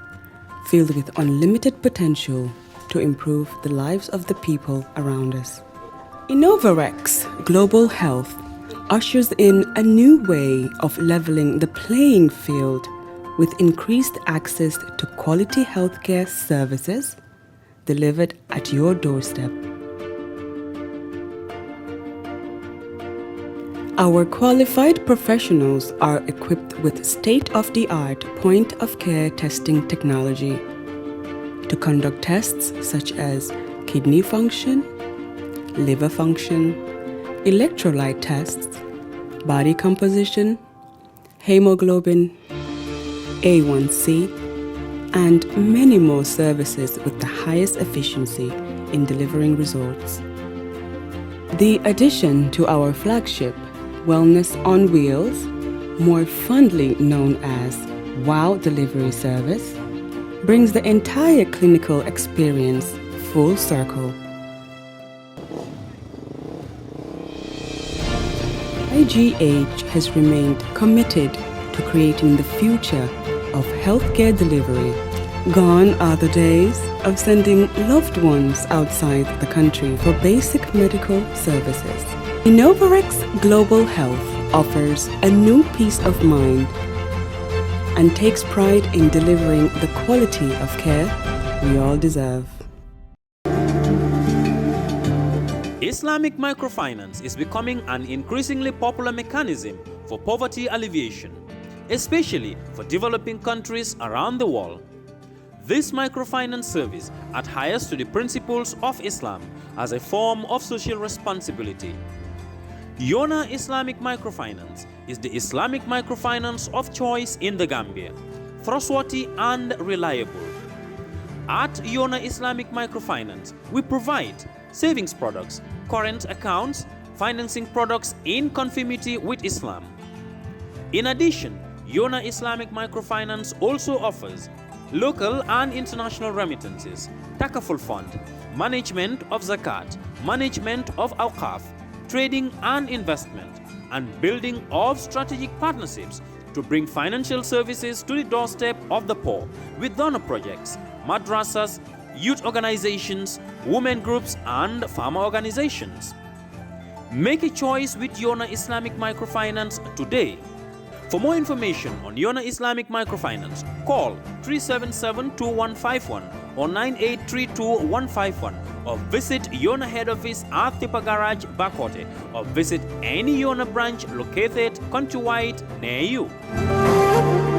filled with unlimited potential to improve the lives of the people around us. Innovarex Global Health ushers in a new way of leveling the playing field with increased access to quality healthcare services delivered at your doorstep. Our qualified professionals are equipped with state-of-the-art point-of-care testing technology to conduct tests such as kidney function, liver function, electrolyte tests, body composition, hemoglobin, A1C, and many more services with the highest efficiency in delivering results. The addition to our flagship Wellness on Wheels, more fondly known as WOW Delivery Service, brings the entire clinical experience full circle. IGH has remained committed to creating the future of healthcare delivery. Gone are the days of sending loved ones outside the country for basic medical services. Innovarex Global Health offers a new peace of mind and takes pride in delivering the quality of care we all deserve. Islamic microfinance is becoming an increasingly popular mechanism for poverty alleviation, especially for developing countries around the world. This microfinance service adheres to the principles of Islam as a form of social responsibility. Yona Islamic Microfinance is the Islamic microfinance of choice in the Gambia, trustworthy and reliable. At Yona Islamic Microfinance, we provide savings products, current accounts, financing products in conformity with Islam. In addition, Yona Islamic Microfinance also offers local and international remittances, Takaful Fund, management of Zakat, management of Awqaf, trading and investment, and building of strategic partnerships to bring financial services to the doorstep of the poor with donor projects, madrasas, youth organizations, women groups, and farmer organizations. Make a choice with Yona Islamic Microfinance today. For more information on Yona Islamic Microfinance, call 377-2151 or 9832-151 or visit Yona head office at Tipa Garage, Bakote, or visit any Yona branch located countrywide near you.